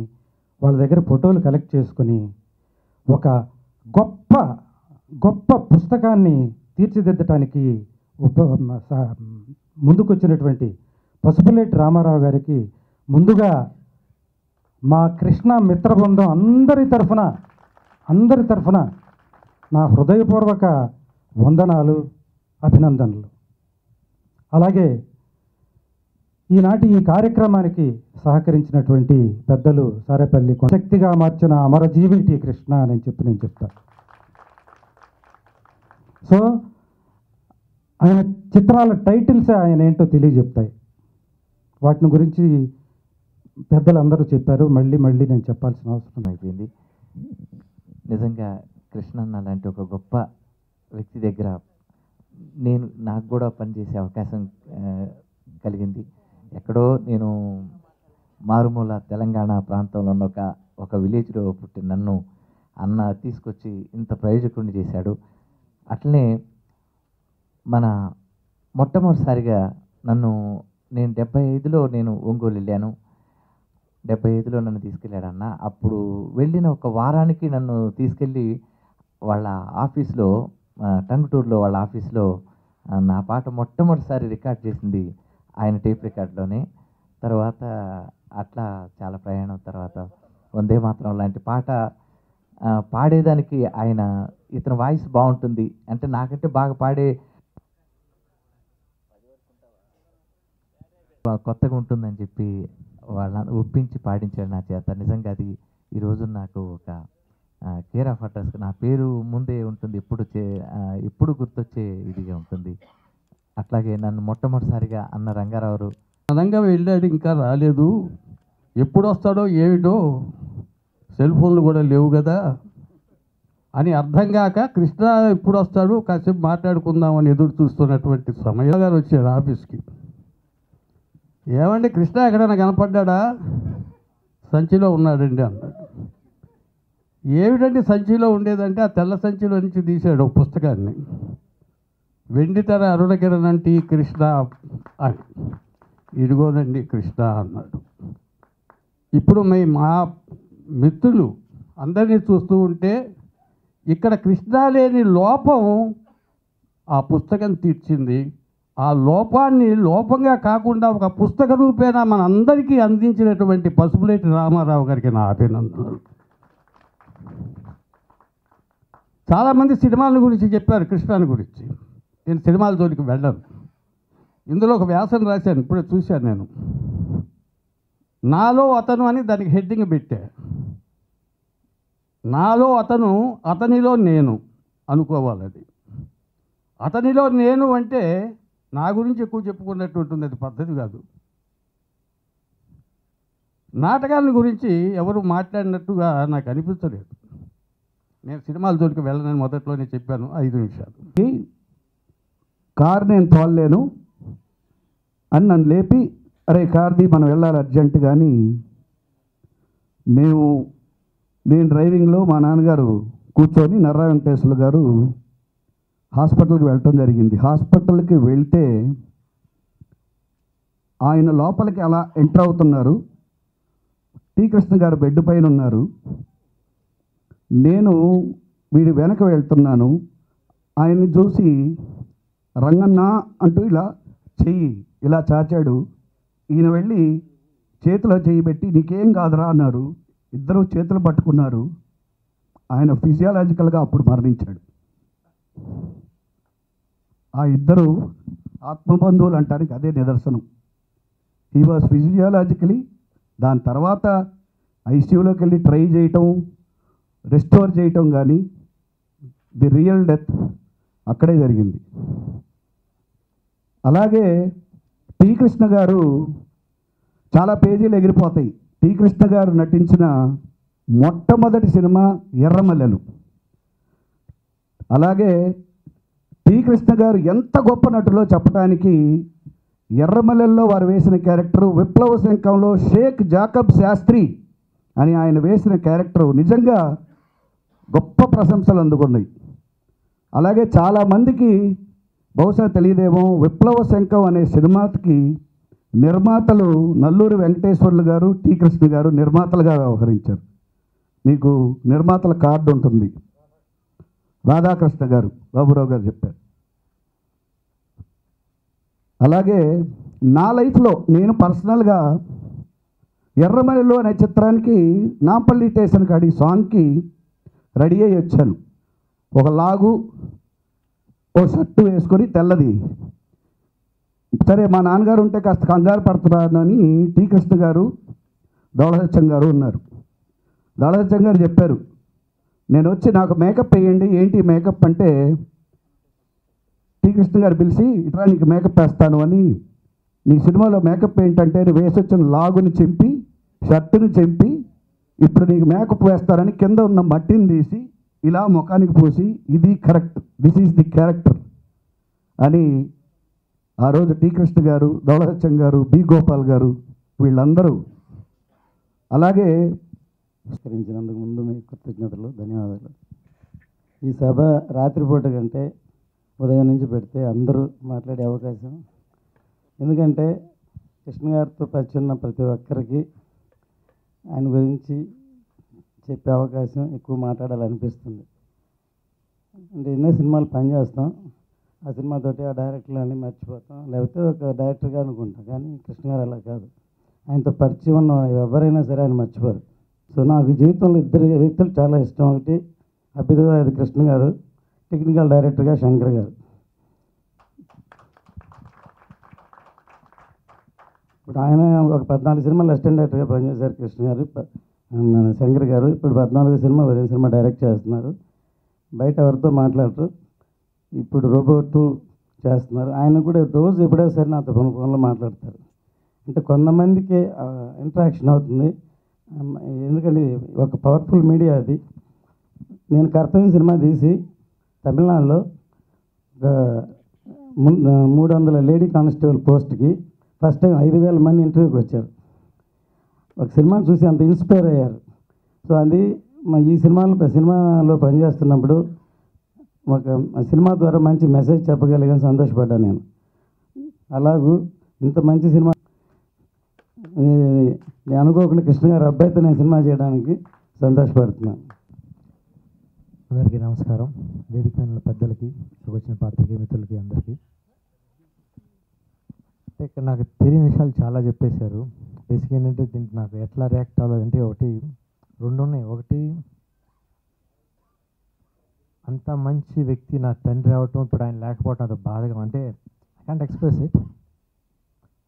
వాళ్ళ దగ్గర ఫోటోలు కలెక్ట్ చేసుకొని ఒక గొప్ప గొప్ప పుస్తకాన్ని తీర్చిదిద్దటానికి ముందుకొచ్చినటువంటి పసుపులేటి రామారావు గారికి ముందుగా మా కృష్ణ మిత్ర బృందం అందరి తరఫున నా హృదయపూర్వక వందనాలు, అభినందనలు. అలాగే ఈనాటి ఈ కార్యక్రమానికి సహకరించినటువంటి పెద్దలు సారేపల్లి శక్తిగా మార్చిన అమరజీవి టి కృష్ణ అని నేను చెప్తాను. సో ఆయన చిత్రాల టైటిల్సే ఆయన ఏంటో తెలియజెప్తాయి. వాటిని గురించి పెద్దలందరూ చెప్పారు, మళ్ళీ నేను చెప్పాల్సిన అవసరం అయిపోయింది. నిజంగా కృష్ణన్న లాంటి ఒక గొప్ప వ్యక్తి దగ్గర నాకు కూడా పనిచేసే అవకాశం కలిగింది. ఎక్కడో నేను మారుమూల తెలంగాణ ప్రాంతంలో ఉన్న ఒక విలేజ్లో పుట్టి నన్ను అన్న తీసుకొచ్చి ఇంత ప్రయోజకుడిని చేశాడు. అట్లనే మన మొట్టమొదటిసారిగా నన్ను నేను 75లో నేను ఒంగోలు వెళ్ళాను. 75లో నన్ను తీసుకెళ్ళాడు అన్న. అప్పుడు వెళ్ళిన ఒక వారానికి నన్ను తీసుకెళ్ళి వాళ్ళ ఆఫీస్లో టంగుటూరులో వాళ్ళ ఆఫీస్లో నా పాట మొట్టమొదటిసారి రికార్డ్ చేసింది ఆయన టేప్ రికార్డులోనే. తర్వాత అట్లా చాలా ప్రయాణం తర్వాత వందే మాతరం లాంటి పాట పాడేదానికి ఆయన ఇతని వాయిస్ బాగుంటుంది అంటే నాకంటే బాగా పాడే కొత్తగా ఉంటుందని చెప్పి వాళ్ళని ఒప్పించి పాడించాడు నా చేత. నిజంగా అది ఈరోజు నాకు ఒక కేర్ ఆఫ్ అడ్రస్, నా పేరు ముందే ఉంటుంది, ఎప్పుడు గుర్తొచ్చే ఇదిగా ఉంటుంది. అట్లాగే నన్ను మొట్టమొదటిసారిగా అన్న రంగారావు అనంగా వెళ్ళాడు, ఇంకా రాలేదు, ఎప్పుడు వస్తాడో ఏమిటో, సెల్ ఫోన్లు కూడా లేవు కదా అని అర్థం కాక కృష్ణ ఎప్పుడు వస్తాడు కాసేపు మాట్లాడుకుందామని ఎదురు చూస్తున్నటువంటి సమయం గారు వచ్చాడు ఆఫీస్కి. ఏమండి కృష్ణ ఎక్కడైనా కనపడ్డా? సంచిలో ఉన్నాడండి అన్నాడు. ఏమిటండి సంచిలో ఉండేదంటే ఆ తెల్ల సంచిలో నుంచి తీశాడు ఒక పుస్తకాన్ని, వెండితెర అరుణకిరణ్ టీ కృష్ణ అని. ఇదిగోనండి కృష్ణ అన్నాడు. ఇప్పుడు మా మిత్రులు అందరినీ చూస్తూ ఉంటే ఇక్కడ కృష్ణ లేని లోపం ఆ పుస్తకం తీర్చింది. ఆ లోపాన్ని లోపంగా కాకుండా ఒక పుస్తక రూపేణా మన అందరికీ అందించినటువంటి పసుపులేటి రామారావు గారికి నా అభినందనలు. చాలామంది సినిమాల గురించి చెప్పారు, కృష్ణాని గురించి. నేను సినిమాల జోలికి వెళ్ళను. ఇందులో ఒక వ్యాసం రాశాను, ఇప్పుడే చూశాను నేను. నాలో అతను అని దానికి హెడ్డింగ్ పెట్టా. నాలో అతను, అతనిలో నేను అనుకోవాలి. అది అతనిలో నేను అంటే నా గురించి ఎక్కువ చెప్పుకున్నట్టు ఉంటుంది, అది పద్ధతి కాదు. నాటకాల గురించి ఎవరు మాట్లాడినట్టుగా నాకు అనిపించలేదు. నేను సినిమాల జోలికి వెళ్ళనని మొదట్లోనే చెప్పాను. 5 నిమిషాలు కార్ నేను తోలలేను అని నన్ను లేపి, అరే కార్ది మనం వెళ్ళాలి అర్జెంట్. కానీ నేను డ్రైవింగ్లో మా నాన్నగారు కూర్చొని నర్రా వెంకటేశ్వర గారు హాస్పిటల్కి వెళ్ళటం జరిగింది. హాస్పిటల్కి వెళ్తే ఆయన లోపలికి అలా ఎంటర్ అవుతున్నారు. టీ కృష్ణ గారు బెడ్ పైన ఉన్నారు. నేను వీడి వెనక వెళ్తున్నాను. ఆయన్ని చూసి రంగన్న అంటూ ఇలా చెయ్యి ఇలా చాచాడు. ఈయన వెళ్ళి చేతిలో చెయ్యి పెట్టి నీకేం కాదురా అన్నారు. ఇద్దరు చేతులు పట్టుకున్నారు. ఆయన ఫిజియాలజికల్గా అప్పుడు మరణించాడు. ఆ ఇద్దరు ఆత్మబంధువులు అంటానికి అదే నిదర్శనం. He was physiologically. దాని తర్వాత ఐసీయూలోకి వెళ్ళి ట్రై చేయటం, రెస్టోర్ చేయటం, కానీ ది రియల్ డెత్ అక్కడే జరిగింది. అలాగే టీ కృష్ణ గారు చాలా పేజీలు ఎగిరిపోతాయి. టీ కృష్ణ గారు నటించిన మొట్టమొదటి సినిమా ఎర్రమల్లెలు. అలాగే టీ కృష్ణ గారు ఎంత గొప్ప నటులో చెప్పడానికి ఎర్రమల్లెల్లో వారు వేసిన క్యారెక్టరు, విప్లవ శంఖంలో షేక్ జాకబ్ శాస్త్రి అని ఆయన వేసిన క్యారెక్టరు నిజంగా గొప్ప ప్రశంసలు అందుకున్నాయి. అలాగే చాలామందికి బహుశా తెలియదేమో, విప్లవ శంఖం అనే సినిమాకి నిర్మాతలు నల్లూరి వెంకటేశ్వర్లు గారు, టీ కృష్ణ గారు నిర్మాతలుగా వ్యవహరించారు. మీకు నిర్మాతల కార్డు ఉంటుంది. రాధాకృష్ణ గారు, బాబురావు గారు చెప్పారు. అలాగే నా లైఫ్లో నేను పర్సనల్గా ఎర్రమల్లిలో అనే చిత్రానికి నాంపల్లి స్టేషన్ కాడి సాంగ్కి రెడీ అయ్యి వచ్చాను. ఒక లాగు, ఓ షర్టు వేసుకొని తెల్లది. సరే మా నాన్నగారు ఉంటే కాస్త కంగారు పడుతున్నారని టీ కృష్ణ గారు, దౌళసత్యం గారు ఉన్నారు. దౌళసత్యం గారు చెప్పారు, నేను వచ్చి నాకు మేకప్ వేయండి. ఏంటి మేకప్ అంటే, టీ కృష్ణ గారు పిలిచి ఇట్లా నీకు మేకప్ వేస్తాను అని, నీ సినిమాలో మేకప్ ఏంటంటే వేసి వచ్చిన లాగుని చింపి, షర్టుని చింపి, ఇప్పుడు నీకు మేకప్ వేస్తారని కింద ఉన్న మట్టిని తీసి ఇలా ముఖానికి పూసి, ఇది correct, this is the character అని ఆ రోజు టీ కృష్ణ గారు, దౌళసత్యం గారు, బి గోపాల్ గారు వీళ్ళందరూ. అలాగే విస్తరించినందుకు ముందు మీ కృతజ్ఞతలు, ధన్యవాదాలు. ఈ సభ రాత్రిపూట కంటే ఉదయం నుంచి పెడితే అందరూ మాట్లాడే అవకాశం. ఎందుకంటే కృష్ణ గారితో పరిచయం ఉన్న ప్రతి ఒక్కరికి ఆయన గురించి చెప్పే అవకాశం, ఎక్కువ మాట్లాడాలనిపిస్తుంది. అంటే ఎన్నో సినిమాలు పనిచేస్తాం, ఆ సినిమాతోటి ఆ డైరెక్టర్లు అన్నీ మర్చిపోతాం, లేకపోతే ఒక డైరెక్టర్గా అనుకుంటాం. కానీ కృష్ణ గారు అలా కాదు, ఆయనతో పరిచయం ఉన్న ఎవరైనా సరే ఆయన మర్చిపోరు. సో నాకు జీవితంలో ఇద్దరు వ్యక్తులు చాలా ఇష్టం. ఒకటి అభ్యుదయ కృష్ణ గారు, టెక్నికల్ డైరెక్టర్గా శంకర్ గారు. ఇప్పుడు ఆయన ఒక 14 సినిమాలు అసిస్టెంట్ డైరెక్టర్గా పనిచేశారు కృష్ణ గారు, మన శంకర్ గారు. ఇప్పుడు 14 సినిమా, ఉదయం సినిమా డైరెక్ట్ చేస్తున్నారు. బయట ఎవరితో మాట్లాడరు. ఇప్పుడు రోబో 2 చేస్తున్నారు. ఆయన కూడా రోజు ఎప్పుడో సరే నాతో ఫోన్లో మాట్లాడతారు. అంటే కొంతమందికి ఇంటరాక్షన్ అవుతుంది. ఎందుకంటే ఒక పవర్ఫుల్ మీడియా అది. నేను కర్తవ్యం సినిమా తీసి తమిళనాడులో 300 లేడీ కానిస్టేబుల్ పోస్ట్కి ఫస్ట్ టైం 5,000 మంది ఇంటర్వ్యూకి వచ్చారు. ఒక సినిమా చూసి అంత ఇన్స్పైర్ అయ్యారు. సో అది ఈ సినిమాలో పనిచేస్తున్నప్పుడు ఒక సినిమా ద్వారా మంచి మెసేజ్ చెప్పగలిగాను, సంతోషపడ్డాను నేను. అలాగూ ఇంత మంచి సినిమా నేను అనుకోకుండా కృష్ణ గారు అబ్బాయితో నేను సినిమా చేయడానికి సంతోషపడుతున్నాను. అందరికీ నమస్కారం. వేదిక పైన పెద్దలకి, వచ్చిన పాత్రికేయ మిత్రులకి అందరికీ. ఇక్కడ నాకు తెలియని విషయాలు చాలా చెప్పేశారు. బేసిక్ ఏంటంటే దీనికి నాకు ఎట్లా రియాక్ట్ అవ్వాలంటే రెండు ఉన్నాయి. ఒకటి, అంత మంచి వ్యక్తి నా తండ్రి అవటం, ఇప్పుడు ఆయన లేకపోవటం అది బాధగా, అంటే I can't express it.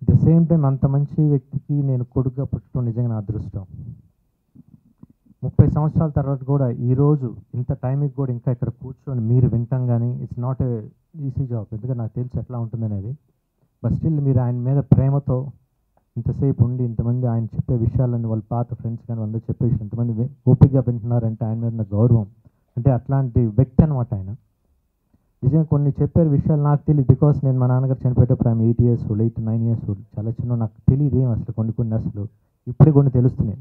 At the same time అంత మంచి వ్యక్తికి నేను కొడుకుగా పుట్టడం నిజంగా నా అదృష్టం. 30 సంవత్సరాల తర్వాత కూడా ఈరోజు ఇంత టైంకి కూడా ఇంకా ఇక్కడ కూర్చొని మీరు వింటాం కానీ it's not a easy job. ఎందుకంటే నాకు తెలిసి ఎట్లా ఉంటుందనేది. బట్ స్టిల్ మీరు ఆయన మీద ప్రేమతో ఇంతసేపు ఉండి ఇంతమంది ఆయన చెప్పే విషయాలని వాళ్ళ పాత ఫ్రెండ్స్ కానీ అందరూ చెప్పే విషయం ఇంతమంది ఓపికగా వింటున్నారంటే ఆయన మీద నాకు గౌరవం. అంటే అట్లాంటి వ్యక్తి అనమాట ఆయన. నిజంగా కొన్ని చెప్పారు విషయాలు నాకు తెలియదు. బికాస్ నేను మా నాన్నగారు చనిపోయేటప్పుడు ఆయన 8 years old, 8 to 9 years old, చాలా చిన్న. నాకు తెలియదు ఏం అసలు కొన్ని అసలు ఇప్పుడే కొన్ని తెలుస్తున్నాయి.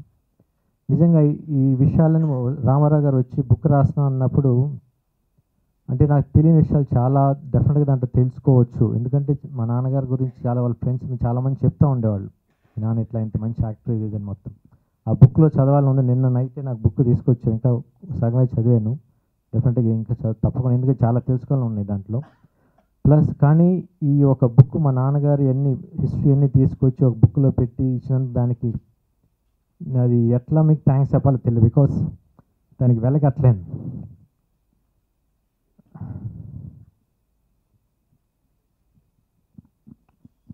నిజంగా ఈ విషయాలను రామారావు గారు వచ్చి బుక్ రాస్తున్నా అన్నప్పుడు అంటే నాకు తెలియని విషయాలు చాలా డెఫినెట్గా దాంట్లో తెలుసుకోవచ్చు. ఎందుకంటే మా నాన్నగారి గురించి చాలా వాళ్ళ ఫ్రెండ్స్ చాలామంది చెప్తూ ఉండేవాళ్ళు, మీ నాన్న ఇట్లా ఇంత మంచి యాక్టర్ ఇది అని. మొత్తం ఆ బుక్లో చదవాలని ఉంది. నిన్న నైటే నాకు బుక్ తీసుకొచ్చాను, ఇంకా సగమే చదివాను. డెఫినెట్గా ఇంకా తప్పకుండా, ఎందుకంటే చాలా తెలుసుకోవాలని ఉన్నాయి దాంట్లో. ప్లస్ కానీ ఈ ఒక బుక్ మా నాన్నగారు హిస్టరీ అన్నీ తీసుకొచ్చి ఒక బుక్లో పెట్టి ఇచ్చినందుకు దానికి అది ఎట్లా మీకు థ్యాంక్స్ చెప్పాలో తెలియదు. బికాస్ దానికి వెలగట్లేను.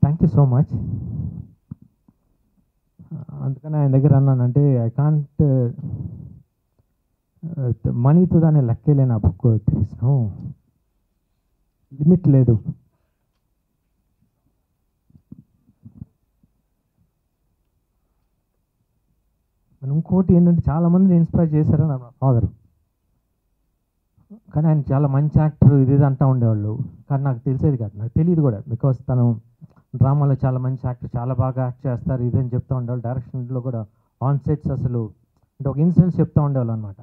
Thank you so much. అందుకని ఆయన దగ్గర అన్నానంటే ఐ కాంట్ మనీతో దాన్ని లెక్కేలేను. ఆ బుక్ తెలుసు, లిమిట్ లేదు. ఇంకోటి ఏంటంటే చాలామందిని ఇన్స్పైర్ చేశారని నా ఫాదర్. కానీ ఆయన చాలా మంచి యాక్టర్ ఇది అంటూ ఉండేవాళ్ళు. కానీ నాకు తెలిసేది కాదు, నాకు తెలియదు కూడా. బికాస్ తను డ్రామాలో చాలా మంచి యాక్టర్, చాలా బాగా యాక్ట్ చేస్తారు ఇదని చెప్తూ ఉండేవాళ్ళు. డైరెక్షన్లో కూడా ఆన్ సెట్స్ అసలు అంటే ఒక ఇన్సిడెంట్స్ చెప్తూ ఉండేవాళ్ళు అనమాట.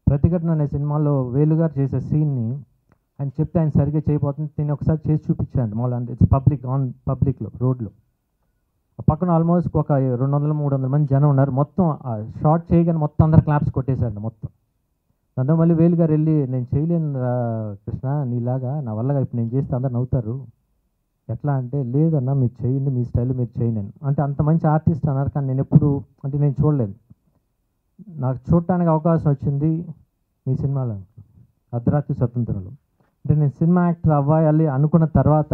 ప్రతిఘటన అనే సినిమాలో వేలుగారు చేసే సీన్ని ఆయన చెప్తే ఆయన సరిగ్గా చేయబోతుంది, నేను ఒకసారి చేసి చూపించాను. మామూలు ఇట్స్ పబ్లిక్లో రోడ్లో పక్కన ఆల్మోస్ట్ ఒక 200-300 మంది జనం ఉన్నారు. మొత్తం షార్ట్ చేయగానే మొత్తం అందరు క్లాప్స్ కొట్టేశారు మొత్తం. దాంతో మళ్ళీ వేలుగారు వెళ్ళి, నేను చేయలేను కృష్ణ నీలాగా, నా వల్లగా ఇప్పుడు నేను చేస్తే అందరు నవ్వుతారు, ఎట్లా అంటే లేదన్నా మీరు చేయండి, మీ స్టైల్ మీరు చేయండి అంటే అంత మంచి ఆర్టిస్ట్ అన్నారు. కానీ నేను ఎప్పుడు అంటే నేను చూడలేదు. నాకు చూడటానికి అవకాశం వచ్చింది మీ సినిమాలో అర్ధరాత్రి స్వతంత్రంలో. అంటే నేను సినిమా యాక్టర్ అవ్వాలి అనుకున్న తర్వాత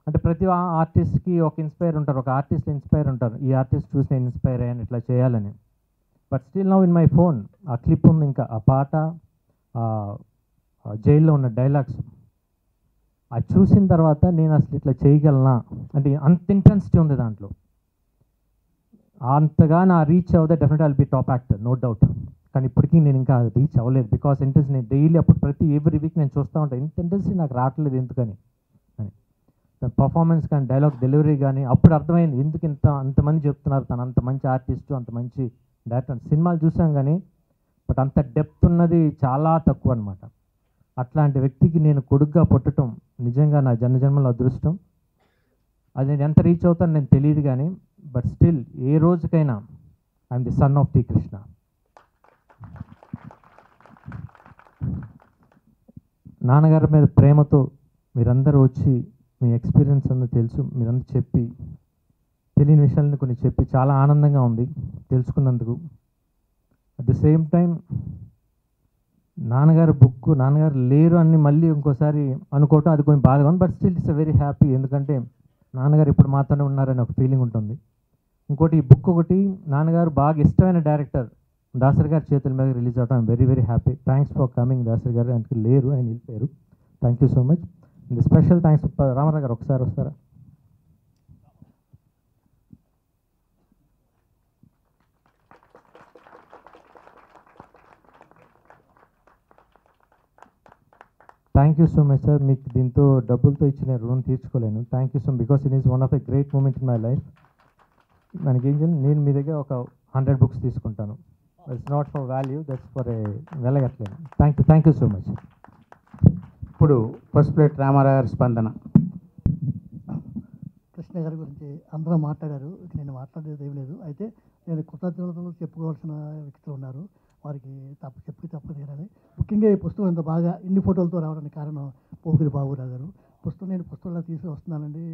అంటే ప్రతి ఆర్టిస్ట్కి ఒక ఇన్స్పైర్ ఉంటారు, ఒక ఆర్టిస్ట్ ఇన్స్పైర్ ఉంటారు. ఈ ఆర్టిస్ట్ చూసి నేను ఇన్స్పైర్ అయ్యాను ఇట్లా చేయాలని. But still now in my phone ఆ క్లిప్ ఉంది, ఇంకా ఆ పాట, జైల్లో ఉన్న డైలాగ్స్ అది చూసిన తర్వాత నేను అసలు ఇట్లా చేయగలనా అంటే అంత ఇంటెన్సిటీ ఉంది దాంట్లో. అంతగా నా రీచ్ అవుతే definite I'll be top actor, no doubt. కానీ ఇప్పటికీ నేను ఇంకా రీచ్ అవ్వలేదు. బికాస్ ఇంటెన్సిటీ నేను డైలీ అప్పుడు ఎవ్రీ వీక్ నేను చూస్తూ ఉంటాను, ఇంత ఇంటెన్సిటీ నాకు రావట్లేదు ఎందుకని అని. పర్ఫార్మెన్స్ కానీ డైలాగ్ డెలివరీ కానీ అప్పుడు అర్థమైంది ఎందుకు అంతమంది చెప్తున్నారు తను అంత మంచి ఆర్టిస్టు, అంత మంచి డైరెక్టర్. సినిమాలు చూసాం కానీ బట్ అంత డెప్త్ ఉన్నది చాలా తక్కువ అనమాట. అట్లాంటి వ్యక్తికి నేను కొడుకుగా పుట్టడం నిజంగా నా జన్మజన్మల అదృష్టం. అది నేను ఎంత రీచ్ అవుతాను నేను తెలియదు కానీ, బట్ స్టిల్ ఏ రోజుకైనా I'm the son of T Krishna. నాన్నగారి మీద ప్రేమతో మీరందరూ వచ్చి మీ ఎక్స్పీరియన్స్ అంతా తెలుసు, మీరందరూ చెప్పి తెలియని విషయాలను కొన్ని చెప్పి చాలా ఆనందంగా ఉంది తెలుసుకున్నందుకు. అట్ ద సేమ్ టైం నాన్నగారు బుక్, నాన్నగారు లేరు అని మళ్ళీ ఇంకోసారి అనుకోవటం అది కొంచెం బాధగా ఉంది. But still it's very happy, ఎందుకంటే నాన్నగారు ఇప్పుడు మాతోనే ఉన్నారని ఒక ఫీలింగ్ ఉంటుంది. ఇంకోటి ఈ బుక్ ఒకటి నాన్నగారు బాగా ఇష్టమైన డైరెక్టర్ దాసరి గారి చేతుల మీద రిలీజ్ అవడం I'm very very happy. Thanks for coming Dasari garu. ఆయనకి లేరు, ఆయన వెళ్ళిపోయారు. Thank you so much. The special thanks Rama Rao garu, ఒకసారి వస్తారా? Thank you so much sir. మీకు దీంతో డబ్బులతో ఇచ్చిన రుణం తీర్చుకోలేను. Thank you so much, because it is one of the great moment in my life. మనకి ఏం చేయాలి, నేను మీ దగ్గర ఒక 100 బుక్స్ తీసుకుంటాను. It's not for value, that's for a వెళ్ళగట్లేను. Thank you so much. ఇప్పుడు ఫస్ట్ ప్లేట్ రామారావు గారి స్పందన. కృష్ణ గారి గురించి అందరూ మాట్లాడారు, నేను మాట్లాడేది ఏం లేదు. అయితే నేను కృతజ్ఞతలు చెప్పుకోవాల్సిన వ్యక్తులు ఉన్నారు, వారికి తప్పు తీరాలి. ముఖ్యంగా ఈ పుస్తకం ఇంత బాగా ఇన్ని ఫోటోలతో రావడానికి కారణం పోకిరి బాబురావు గారు. నేను పుస్తకంలో తీసుకుని వస్తున్నానండి,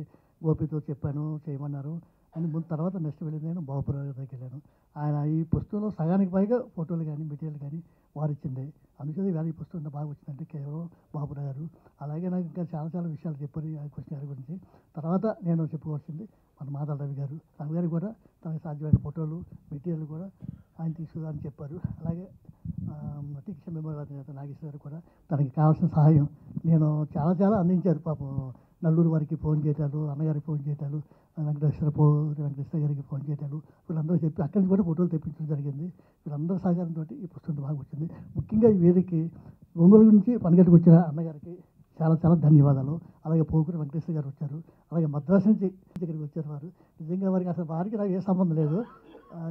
గోపితో చెప్పాను చేయమన్నారు అని ముందు. తర్వాత నెక్స్ట్ వెళ్ళింది నేను బాబురావు గారి దగ్గరికి వెళ్ళాను. ఆయన ఈ పుస్తకంలో సగానికి పైగా ఫోటోలు కానీ మెటీరియల్ కానీ వారు ఇచ్చింది. అందుకని వేళ ఈ పుస్తకం ఇంత బాగా వచ్చిందంటే కేవలం బాబురావు గారు. అలాగే నాకు ఇంకా చాలా విషయాలు చెప్పారు ఆ కృష్ణ గారి గురించి. తర్వాత నేను చెప్పుకోవాల్సింది మన మాధవ రవి గారు కూడా తనకు సాధ్యమైన ఫోటోలు మెటీరియల్ కూడా ఆయన తీసుకుని చెప్పారు. అలాగే టీచర్ మెమోరియల్ నాగేశ్వర గారు కూడా తనకి కావాల్సిన సహాయం నేను చాలా అందించారు. పాపం నల్లూరు వారికి ఫోన్ చేయటాలు, అన్నగారికి ఫోన్ చేయటాలు, వెంకటేశ్వర గారికి ఫోన్ చేయటాలు, వీళ్ళందరూ చెప్పి అక్కడి నుంచి కూడా ఫోటోలు తెప్పించడం జరిగింది. వీళ్ళందరూ సహకారంతో ఈ పుస్తకం బాగా వచ్చింది. ముఖ్యంగా ఈ వేదికకి ఒంగోలు నుంచి పనిగట్టుకు వచ్చిన అన్నగారికి చాలా ధన్యవాదాలు. అలాగే పోకూరు వెంకటేశ్వర గారు వచ్చారు, అలాగే మద్రాసు నుంచి దగ్గరికి వచ్చారు వారు. నిజంగా వారికి నాకు ఏ సంబంధం లేదు.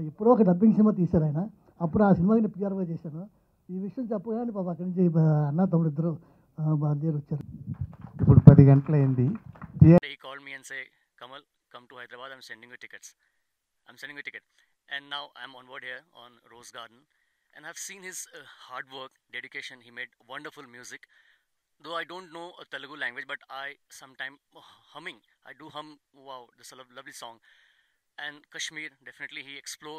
ఎప్పుడో ఒక డబ్బింగ్ సినిమా తీశారు ఆయన, అప్పుడు ఆ సినిమాకి నేను పిఆర్ఓ చేశాను. ఈ విషయం చెప్పగానే పాప అక్కడి నుంచి అన్న తమ్ముడు ఇద్దరు బయలుదేరి వచ్చారు. ఇప్పుడు 10 గంటలైంది. He called me and say, Kamal, come to Hyderabad, I'm sending you tickets. And now I'm on board here on Rose Garden. And I've seen his hard work, dedication. He made wonderful music. Though I don't know a Telugu language, but I sometime humming. I do hum, wow, this is a lovely song. And Kashmir, definitely he explored.